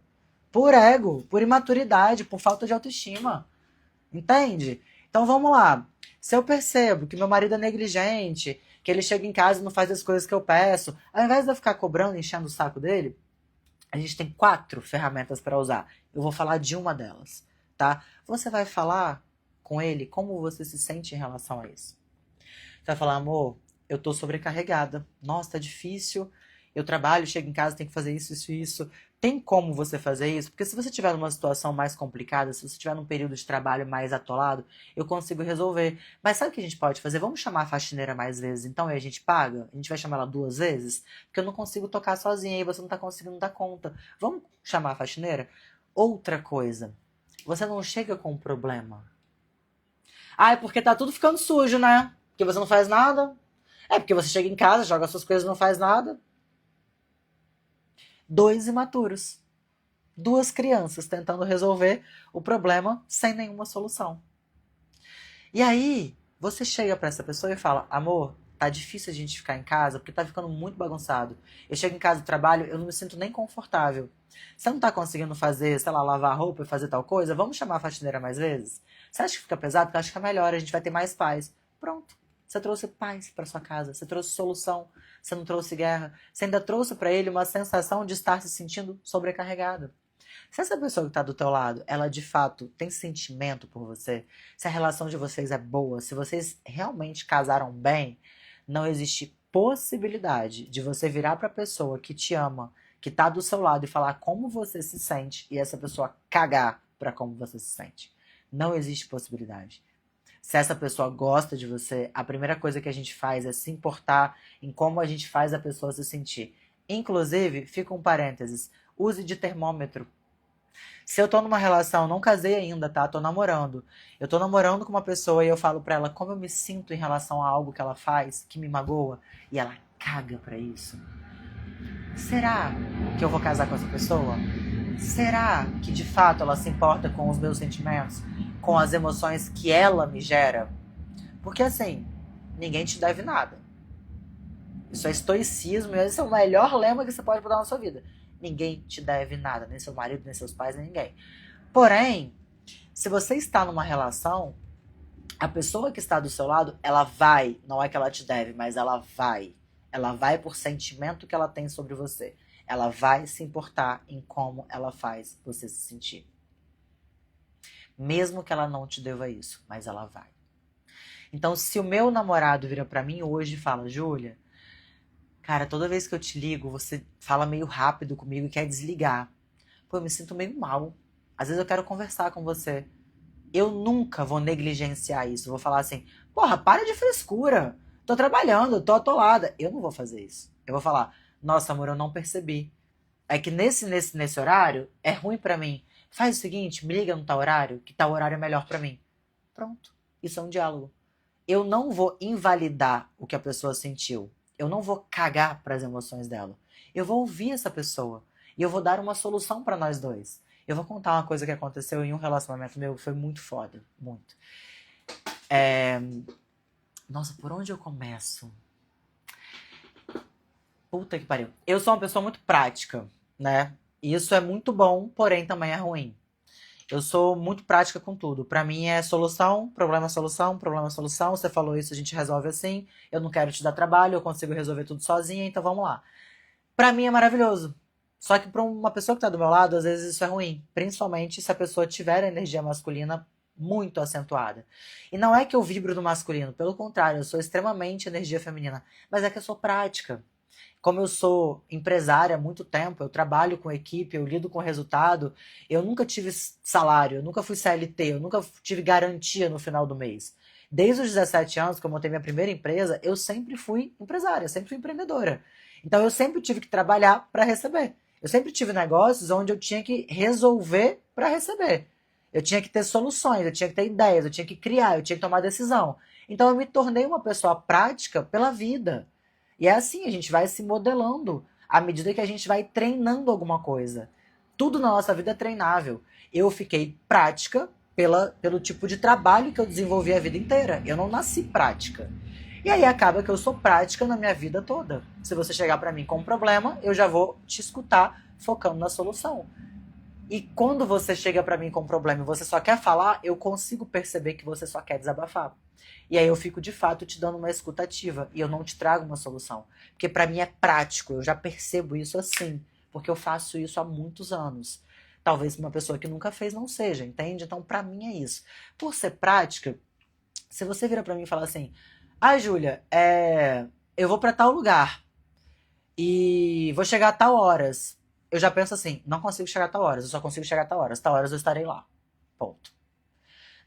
Por ego, por imaturidade, por falta de autoestima. Entende? Então vamos lá. Se eu percebo que meu marido é negligente, que ele chega em casa e não faz as coisas que eu peço, ao invés de eu ficar cobrando, enchendo o saco dele, a gente tem 4 ferramentas para usar. Eu vou falar de uma delas, tá? Você vai falar com ele como você se sente em relação a isso. Você vai falar, amor, eu tô sobrecarregada. Nossa, tá difícil. Eu trabalho, chego em casa, tenho que fazer isso, isso, isso. Tem como você fazer isso? Porque se você estiver numa situação mais complicada, se você estiver num período de trabalho mais atolado, eu consigo resolver. Mas sabe o que a gente pode fazer? Vamos chamar a faxineira mais vezes, então, e a gente paga? A gente vai chamar ela 2 vezes? Porque eu não consigo tocar sozinha e você não tá conseguindo dar conta. Vamos chamar a faxineira? Outra coisa, você não chega com um problema. Ah, é porque tá tudo ficando sujo, né? Porque você não faz nada. É porque você chega em casa, joga suas coisas e não faz nada. 2 imaturos. 2 crianças tentando resolver o problema sem nenhuma solução. E aí, você chega pra essa pessoa e fala, amor, tá difícil a gente ficar em casa porque tá ficando muito bagunçado. Eu chego em casa do trabalho, eu não me sinto nem confortável. Você não tá conseguindo fazer, sei lá, lavar roupa e fazer tal coisa? Vamos chamar a faxineira mais vezes? Você acha que fica pesado? Porque eu acho que é melhor, a gente vai ter mais paz. Pronto. Você trouxe paz pra sua casa, você trouxe solução, você não trouxe guerra. Você ainda trouxe pra ele uma sensação de estar se sentindo sobrecarregado. Se essa pessoa que está do teu lado, ela de fato tem sentimento por você, se a relação de vocês é boa, se vocês realmente casaram bem, não existe possibilidade de você virar para a pessoa que te ama, que está do seu lado e falar como você se sente e essa pessoa cagar para como você se sente. Não existe possibilidade. Se essa pessoa gosta de você, a primeira coisa que a gente faz é se importar em como a gente faz a pessoa se sentir. Inclusive, fica um parênteses, use de termômetro. Se eu tô numa relação, não casei ainda, tá? Tô namorando. Eu tô namorando com uma pessoa e eu falo pra ela como eu me sinto em relação a algo que ela faz, que me magoa, e ela caga pra isso. Será que eu vou casar com essa pessoa? Será que de fato ela se importa com os meus sentimentos, com as emoções que ela me gera? Porque assim, ninguém te deve nada. Isso é estoicismo e esse é o melhor lema que você pode botar na sua vida. Ninguém te deve nada, nem seu marido, nem seus pais, nem ninguém. Porém, se você está numa relação, a pessoa que está do seu lado, ela vai, não é que ela te deve, mas ela vai. Ela vai por sentimento que ela tem sobre você. Ela vai se importar em como ela faz você se sentir. Mesmo que ela não te deva isso, mas ela vai. Então, se o meu namorado vira pra mim hoje e fala, Júlia, cara, toda vez que eu te ligo, você fala meio rápido comigo e quer desligar. Pô, eu me sinto meio mal. Às vezes eu quero conversar com você. Eu nunca vou negligenciar isso. Eu vou falar assim, porra, para de frescura. Tô trabalhando, tô atolada. Eu não vou fazer isso. Eu vou falar, nossa, amor, eu não percebi. É que nesse horário é ruim pra mim. Faz o seguinte, me liga no tal horário, que tal horário é melhor pra mim. Pronto. Isso é um diálogo. Eu não vou invalidar o que a pessoa sentiu. Eu não vou cagar para as emoções dela. Eu vou ouvir essa pessoa. E eu vou dar uma solução para nós dois. Eu vou contar uma coisa que aconteceu em um relacionamento meu que foi muito foda. Muito. Nossa, por onde eu começo? Puta que pariu. Eu sou uma pessoa muito prática, né? E isso é muito bom, porém também é ruim. Eu sou muito prática com tudo. Pra mim é solução, problema, solução, problema, solução. Você falou isso, a gente resolve assim. Eu não quero te dar trabalho, eu consigo resolver tudo sozinha, então vamos lá. Pra mim é maravilhoso. Só que pra uma pessoa que tá do meu lado, às vezes isso é ruim. Principalmente se a pessoa tiver a energia masculina muito acentuada. E não é que eu vibro do masculino, pelo contrário, eu sou extremamente energia feminina. Mas é que eu sou prática. Como eu sou empresária há muito tempo, eu trabalho com equipe, eu lido com resultado, eu nunca tive salário, eu nunca fui CLT, eu nunca tive garantia no final do mês. Desde os 17 anos, que eu montei minha primeira empresa, eu sempre fui empresária, sempre fui empreendedora. Então eu sempre tive que trabalhar para receber. Eu sempre tive negócios onde eu tinha que resolver para receber. Eu tinha que ter soluções, eu tinha que ter ideias, eu tinha que criar, eu tinha que tomar decisão. Então eu me tornei uma pessoa prática pela vida. E é assim, a gente vai se modelando à medida que a gente vai treinando alguma coisa. Tudo na nossa vida é treinável. Eu fiquei prática pelo tipo de trabalho que eu desenvolvi a vida inteira. Eu não nasci prática. E aí acaba que eu sou prática na minha vida toda. Se você chegar para mim com um problema, eu já vou te escutar focando na solução. E quando você chega para mim com um problema e você só quer falar, eu consigo perceber que você só quer desabafar. E aí eu fico de fato te dando uma escutativa e eu não te trago uma solução, porque para mim é prático, eu já percebo isso assim, porque eu faço isso há muitos anos. Talvez uma pessoa que nunca fez não seja, entende? Então para mim é isso. Por ser prática, se você vira para mim e falar assim: "Ah, Júlia, eu vou para tal lugar e vou chegar a tal horas". Eu já penso assim: "Não consigo chegar a tal horas, eu só consigo chegar a tal horas. Tal horas eu estarei lá". Ponto.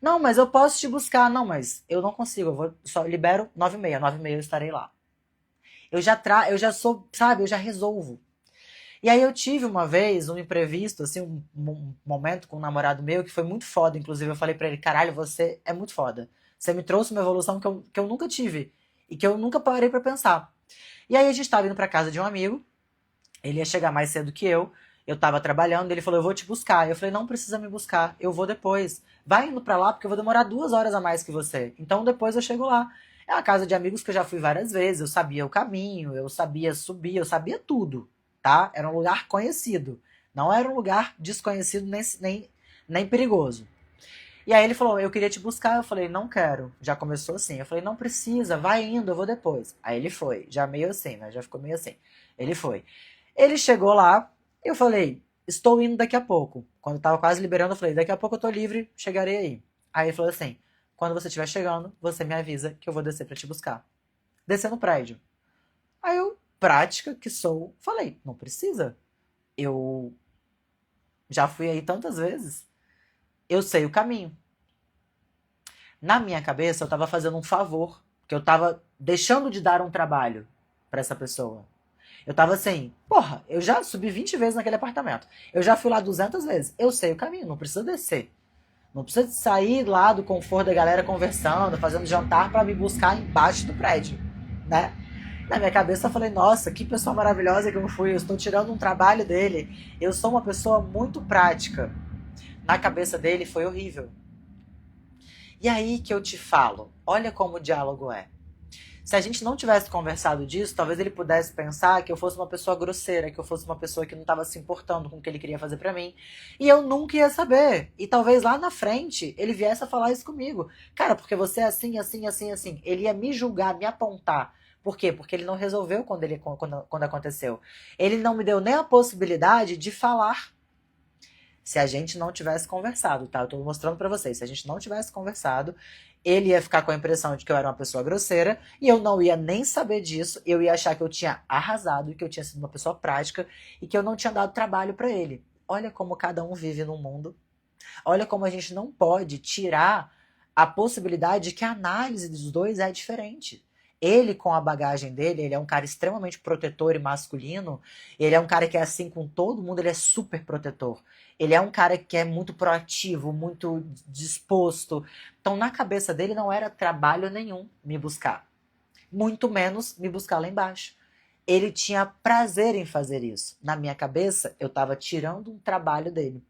Não, mas eu posso te buscar. Não, mas eu não consigo. Eu vou, só libero 9h30. 9h30 eu estarei lá. Eu já sou, sabe, eu já resolvo. E aí eu tive uma vez um imprevisto, assim, um momento com um namorado meu que foi muito foda. Inclusive eu falei pra ele: "Caralho, você é muito foda. Você me trouxe uma evolução que eu nunca tive e que eu nunca parei pra pensar". E aí a gente tava indo pra casa de um amigo. Ele ia chegar mais cedo que eu tava trabalhando, ele falou: "Eu vou te buscar". Eu falei: "Não precisa me buscar, eu vou depois. Vai indo pra lá porque eu vou demorar 2 horas a mais que você. Então depois eu chego lá". É uma casa de amigos que eu já fui várias vezes, eu sabia o caminho, eu sabia subir, eu sabia tudo, tá? Era um lugar conhecido. Não era um lugar desconhecido nem perigoso. E aí ele falou: "Eu queria te buscar". Eu falei: "Não quero". Já começou assim. Eu falei: "Não precisa, vai indo, eu vou depois". Aí ele foi, já meio assim, né? Já ficou meio assim. Ele foi. Ele chegou lá, eu falei: "Estou indo daqui a pouco". Quando eu tava quase liberando, eu falei: "Daqui a pouco eu tô livre, chegarei aí". Aí ele falou assim: "Quando você estiver chegando, você me avisa que eu vou descer pra te buscar". Descer no prédio. Aí eu, prática que sou, falei: "Não precisa. Eu já fui aí tantas vezes. Eu sei o caminho". Na minha cabeça, eu tava fazendo um favor, que eu tava deixando de dar um trabalho pra essa pessoa. Eu tava assim: "Porra, eu já subi 20 vezes naquele apartamento. Eu já fui lá 200 vezes. Eu sei o caminho, não precisa descer. Não precisa sair lá do conforto da galera conversando, fazendo jantar pra me buscar embaixo do prédio, né?". Na minha cabeça eu falei: "Nossa, que pessoa maravilhosa que eu fui. Eu estou tirando um trabalho dele. Eu sou uma pessoa muito prática". Na cabeça dele foi horrível. E aí que eu te falo, olha como o diálogo é. Se a gente não tivesse conversado disso, talvez ele pudesse pensar que eu fosse uma pessoa grosseira, que eu fosse uma pessoa que não estava se importando com o que ele queria fazer pra mim. E eu nunca ia saber. E talvez lá na frente ele viesse a falar isso comigo. Cara, porque você é assim, assim, assim, assim. Ele ia me julgar, me apontar. Por quê? Porque ele não resolveu quando aconteceu. Ele não me deu nem a possibilidade de falar. Se a gente não tivesse conversado, tá? Eu tô mostrando pra vocês. Se a gente não tivesse conversado, ele ia ficar com a impressão de que eu era uma pessoa grosseira e eu não ia nem saber disso. Eu ia achar que eu tinha arrasado e que eu tinha sido uma pessoa prática e que eu não tinha dado trabalho pra ele. Olha como cada um vive num mundo. Olha como a gente não pode tirar a possibilidade de que a análise dos dois é diferente. Ele, com a bagagem dele, ele é um cara extremamente protetor e masculino. Ele é um cara que é assim com todo mundo, ele é super protetor. Ele é um cara que é muito proativo, muito disposto. Então, na cabeça dele, não era trabalho nenhum me buscar. Muito menos me buscar lá embaixo. Ele tinha prazer em fazer isso. Na minha cabeça, eu estava tirando um trabalho dele.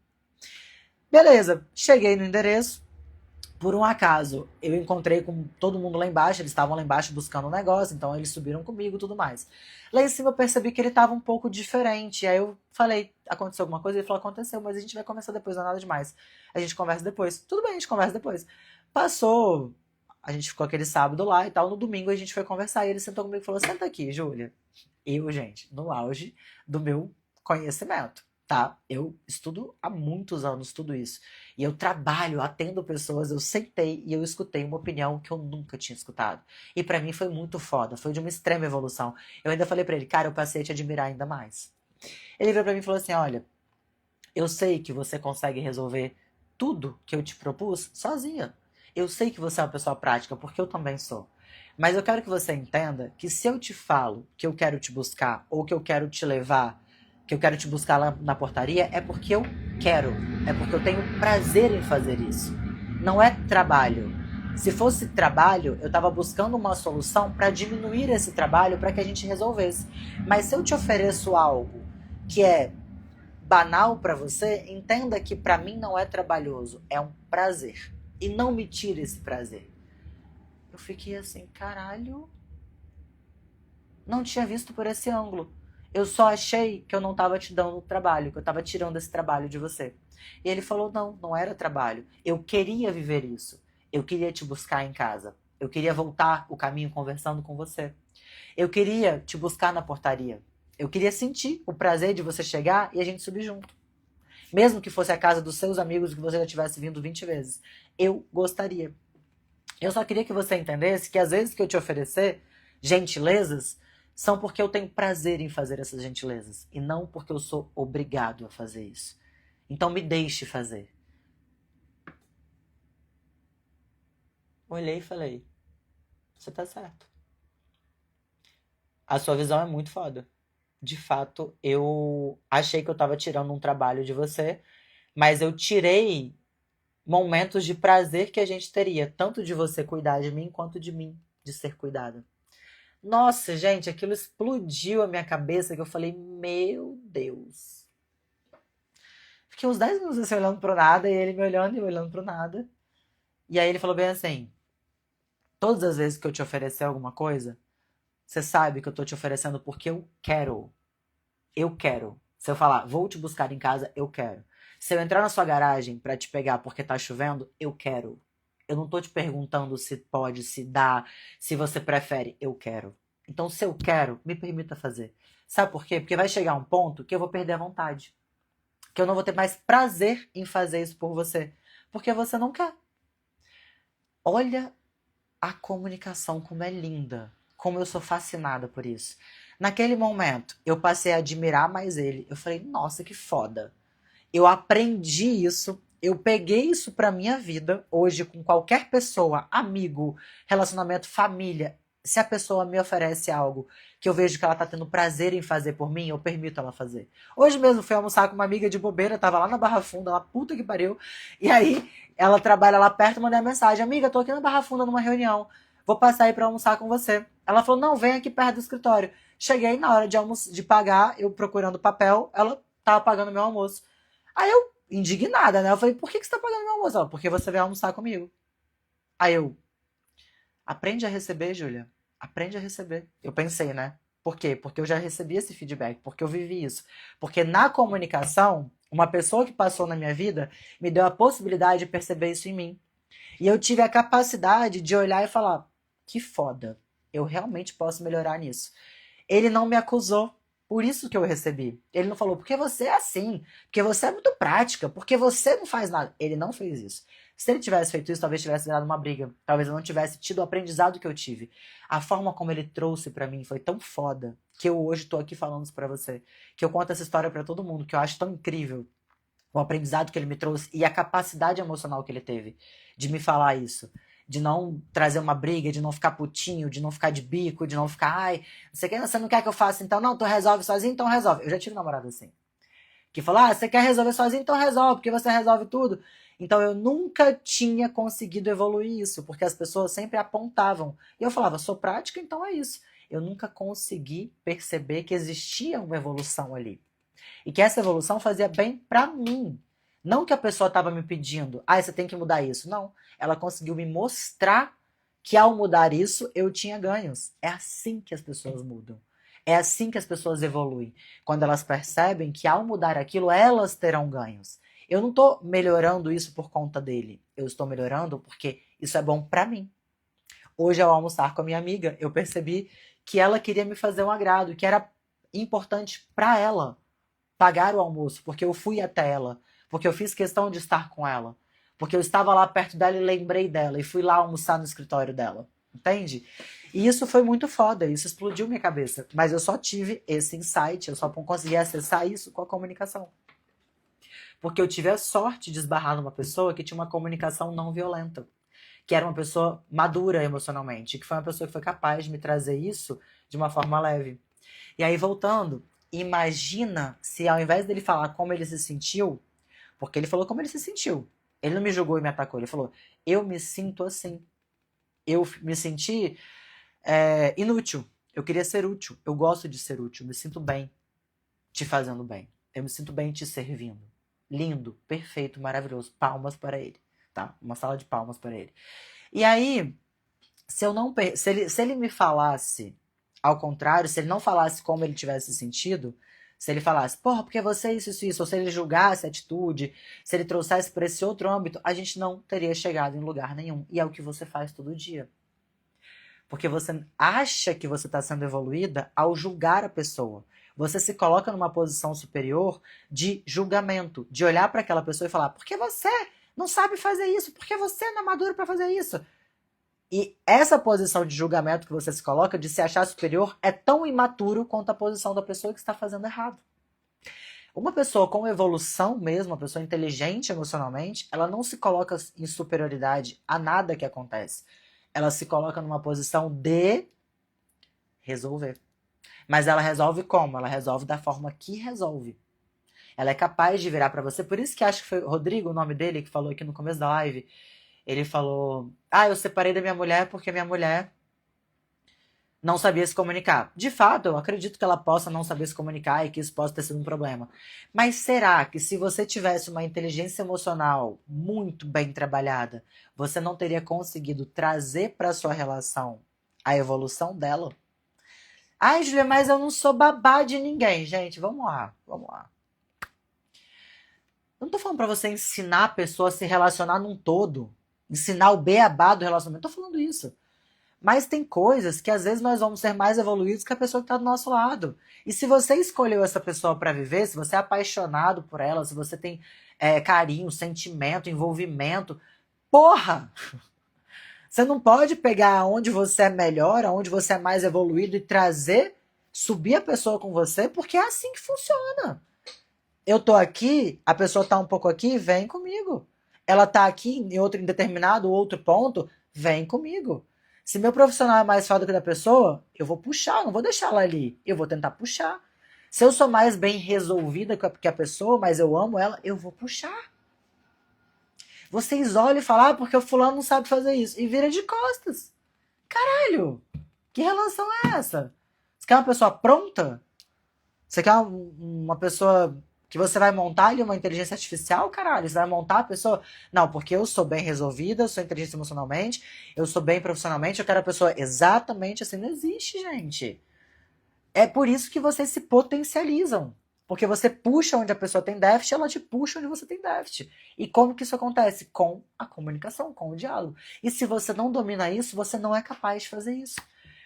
Beleza, cheguei no endereço. Por um acaso, eu encontrei com todo mundo lá embaixo, eles estavam lá embaixo buscando um negócio, então eles subiram comigo e tudo mais. Lá em cima eu percebi que ele estava um pouco diferente, aí eu falei, aconteceu alguma coisa? Ele falou, aconteceu, mas a gente vai conversar depois, não é nada demais. A gente conversa depois. Tudo bem, a gente conversa depois. Passou, a gente ficou aquele sábado lá e tal, no domingo a gente foi conversar, e ele sentou comigo e falou, senta aqui, Júlia. Eu, gente, no auge do meu conhecimento, tá? Eu estudo há muitos anos tudo isso. E eu trabalho, atendo pessoas, eu sentei e eu escutei uma opinião que eu nunca tinha escutado. E pra mim foi muito foda, foi de uma extrema evolução. Eu ainda falei pra ele, cara, eu passei a te admirar ainda mais. Ele veio pra mim e falou assim, olha, eu sei que você consegue resolver tudo que eu te propus sozinha. Eu sei que você é uma pessoa prática, porque eu também sou. Mas eu quero que você entenda que se eu te falo que eu quero te buscar, ou que eu quero te levar, que eu quero te buscar lá na portaria, é porque eu quero. É porque eu tenho prazer em fazer isso. Não é trabalho. Se fosse trabalho, eu estava buscando uma solução para diminuir esse trabalho para que a gente resolvesse. Mas se eu te ofereço algo que é banal para você, entenda que para mim não é trabalhoso, é um prazer. E não me tire esse prazer. Eu fiquei assim, caralho, não tinha visto por esse ângulo. Eu só achei que eu não estava te dando trabalho, que eu estava tirando esse trabalho de você. E ele falou, não, não era trabalho. Eu queria viver isso. Eu queria te buscar em casa. Eu queria voltar o caminho conversando com você. Eu queria te buscar na portaria. Eu queria sentir o prazer de você chegar e a gente subir junto. Mesmo que fosse a casa dos seus amigos que você já tivesse vindo 20 vezes. Eu gostaria. Eu só queria que você entendesse que às vezes que eu te oferecer gentilezas são porque eu tenho prazer em fazer essas gentilezas e não porque eu sou obrigado a fazer isso. Então me deixe fazer. Olhei e falei, você tá certo. A sua visão é muito foda. De fato, eu achei que eu tava tirando um trabalho de você, mas eu tirei momentos de prazer que a gente teria, tanto de você cuidar de mim, quanto de mim de ser cuidada. Nossa, gente, aquilo explodiu a minha cabeça que eu falei, meu Deus. Fiquei uns 10 minutos assim olhando pro nada, e ele me olhando e eu olhando pro nada. E aí ele falou bem assim, todas as vezes que eu te oferecer alguma coisa, você sabe que eu tô te oferecendo porque eu quero. Eu quero. Se eu falar, vou te buscar em casa, eu quero. Se eu entrar na sua garagem pra te pegar porque tá chovendo, eu quero. Eu não tô te perguntando se pode, se dá, se você prefere. Eu quero. Então, se eu quero, me permita fazer. Sabe por quê? Porque vai chegar um ponto que eu vou perder a vontade. Que eu não vou ter mais prazer em fazer isso por você. Porque você não quer. Olha a comunicação como é linda. Como eu sou fascinada por isso. Naquele momento, eu passei a admirar mais ele. Eu falei, nossa, que foda. Eu aprendi isso, eu peguei isso pra minha vida, hoje com qualquer pessoa, amigo, relacionamento, família. Se a pessoa me oferece algo que eu vejo que ela tá tendo prazer em fazer por mim, eu permito ela fazer. Hoje mesmo fui almoçar com uma amiga de bobeira, tava lá na Barra Funda, lá puta que pariu. E aí, ela trabalha lá perto, mandei uma mensagem: amiga, tô aqui na Barra Funda numa reunião, vou passar aí pra almoçar com você. Ela falou: não, vem aqui perto do escritório. Cheguei na hora de pagar, eu procurando papel, ela tava pagando meu almoço. Aí eu, indignada, né? Eu falei, por que você tá pagando meu almoço? Ela, porque você veio almoçar comigo. Aí eu, aprende a receber, Júlia. Aprende a receber. Eu pensei, né? Por quê? Porque eu já recebi esse feedback, porque eu vivi isso. Porque na comunicação, uma pessoa que passou na minha vida me deu a possibilidade de perceber isso em mim. E eu tive a capacidade de olhar e falar, que foda. Eu realmente posso melhorar nisso. Ele não me acusou. Por isso que eu recebi. Ele não falou, porque você é assim, porque você é muito prática, porque você não faz nada. Ele não fez isso. Se ele tivesse feito isso, talvez tivesse virado uma briga. Talvez eu não tivesse tido o aprendizado que eu tive. A forma como ele trouxe pra mim foi tão foda que eu hoje tô aqui falando isso pra você. Que eu conto essa história pra todo mundo, que eu acho tão incrível o aprendizado que ele me trouxe e a capacidade emocional que ele teve de me falar isso. de não trazer uma briga, de não ficar putinho, de não ficar de bico, de não ficar, ai, você não quer que eu faça então? Não, tu resolve sozinho, então resolve. Eu já tive namorado assim. Que falou, você quer resolver sozinho, então resolve, porque você resolve tudo. Então eu nunca tinha conseguido evoluir isso, porque as pessoas sempre apontavam. E eu falava, sou prática, então é isso. Eu nunca consegui perceber que existia uma evolução ali. E que essa evolução fazia bem pra mim. Não que a pessoa estava me pedindo, você tem que mudar isso. Não. Ela conseguiu me mostrar que ao mudar isso, eu tinha ganhos. É assim que as pessoas mudam. É assim que as pessoas evoluem. Quando elas percebem que ao mudar aquilo, elas terão ganhos. Eu não estou melhorando isso por conta dele. Eu estou melhorando porque isso é bom pra mim. Hoje, ao almoçar com a minha amiga, eu percebi que ela queria me fazer um agrado, que era importante pra ela pagar o almoço, porque eu fui até ela, porque eu fiz questão de estar com ela, porque eu estava lá perto dela e lembrei dela, e fui lá almoçar no escritório dela, entende? E isso foi muito foda, isso explodiu minha cabeça, mas eu só tive esse insight, eu só consegui acessar isso com a comunicação. Porque eu tive a sorte de esbarrar numa pessoa que tinha uma comunicação não violenta, que era uma pessoa madura emocionalmente, que foi uma pessoa que foi capaz de me trazer isso de uma forma leve. E aí, voltando, imagina se ao invés dele falar como ele se sentiu, porque ele falou como ele se sentiu. Ele não me julgou e me atacou. Ele falou, eu me sinto assim. Eu me senti inútil. Eu queria ser útil. Eu gosto de ser útil. Eu me sinto bem te fazendo bem. Eu me sinto bem te servindo. Lindo, perfeito, maravilhoso. Palmas para ele. Tá? Uma sala de palmas para ele. E aí, se ele me falasse ao contrário, se ele não falasse como ele tivesse sentido, se ele falasse, porra, porque você isso, ou se ele julgasse a atitude, se ele trouxesse para esse outro âmbito, a gente não teria chegado em lugar nenhum. E é o que você faz todo dia. Porque você acha que você está sendo evoluída ao julgar a pessoa. Você se coloca numa posição superior de julgamento, de olhar para aquela pessoa e falar, por que você não sabe fazer isso? Por que você não é maduro para fazer isso? E essa posição de julgamento que você se coloca, de se achar superior, é tão imaturo quanto a posição da pessoa que está fazendo errado. Uma pessoa com evolução mesmo, uma pessoa inteligente emocionalmente, ela não se coloca em superioridade a nada que acontece. Ela se coloca numa posição de resolver. Mas ela resolve como? Ela resolve da forma que resolve. Ela é capaz de virar para você. Por isso que acho que foi Rodrigo, o nome dele, que falou aqui no começo da live. Ele falou, eu separei da minha mulher porque minha mulher não sabia se comunicar. De fato, eu acredito que ela possa não saber se comunicar e que isso possa ter sido um problema. Mas será que se você tivesse uma inteligência emocional muito bem trabalhada, você não teria conseguido trazer para sua relação a evolução dela? Ai, Julia, mas eu não sou babá de ninguém. Gente, vamos lá, vamos lá. Eu não tô falando pra você ensinar a pessoa a se relacionar num todo. Ensinar o beabá do relacionamento. Não tô falando isso. Mas tem coisas que às vezes nós vamos ser mais evoluídos que a pessoa que está do nosso lado. E se você escolheu essa pessoa para viver, se você é apaixonado por ela, se você tem carinho, sentimento, envolvimento, porra! Você não pode pegar onde você é melhor, onde você é mais evoluído e trazer, subir a pessoa com você, porque é assim que funciona. Eu tô aqui, a pessoa tá um pouco aqui, vem comigo. Ela tá aqui em determinado outro ponto, vem comigo. Se meu profissional é mais foda que o da pessoa, eu vou puxar, não vou deixar ela ali. Eu vou tentar puxar. Se eu sou mais bem resolvida que a pessoa, mas eu amo ela, eu vou puxar. Vocês olham e falam, porque o fulano não sabe fazer isso. E vira de costas. Caralho! Que relação é essa? Você quer uma pessoa pronta? Você quer uma pessoa que você vai montar ali uma inteligência artificial, caralho? Você vai montar a pessoa? Não, porque eu sou bem resolvida, eu sou inteligente emocionalmente, eu sou bem profissionalmente, eu quero a pessoa exatamente assim. Não existe, gente. É por isso que vocês se potencializam. Porque você puxa onde a pessoa tem déficit, ela te puxa onde você tem déficit. E como que isso acontece? Com a comunicação, com o diálogo. E se você não domina isso, você não é capaz de fazer isso.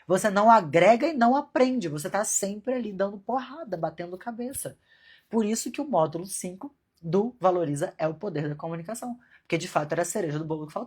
Você não agrega e não aprende. Você está sempre ali dando porrada, batendo cabeça. Por isso que o módulo 5 do Valoriza é o poder da comunicação. Porque de fato era a cereja do bolo que faltava.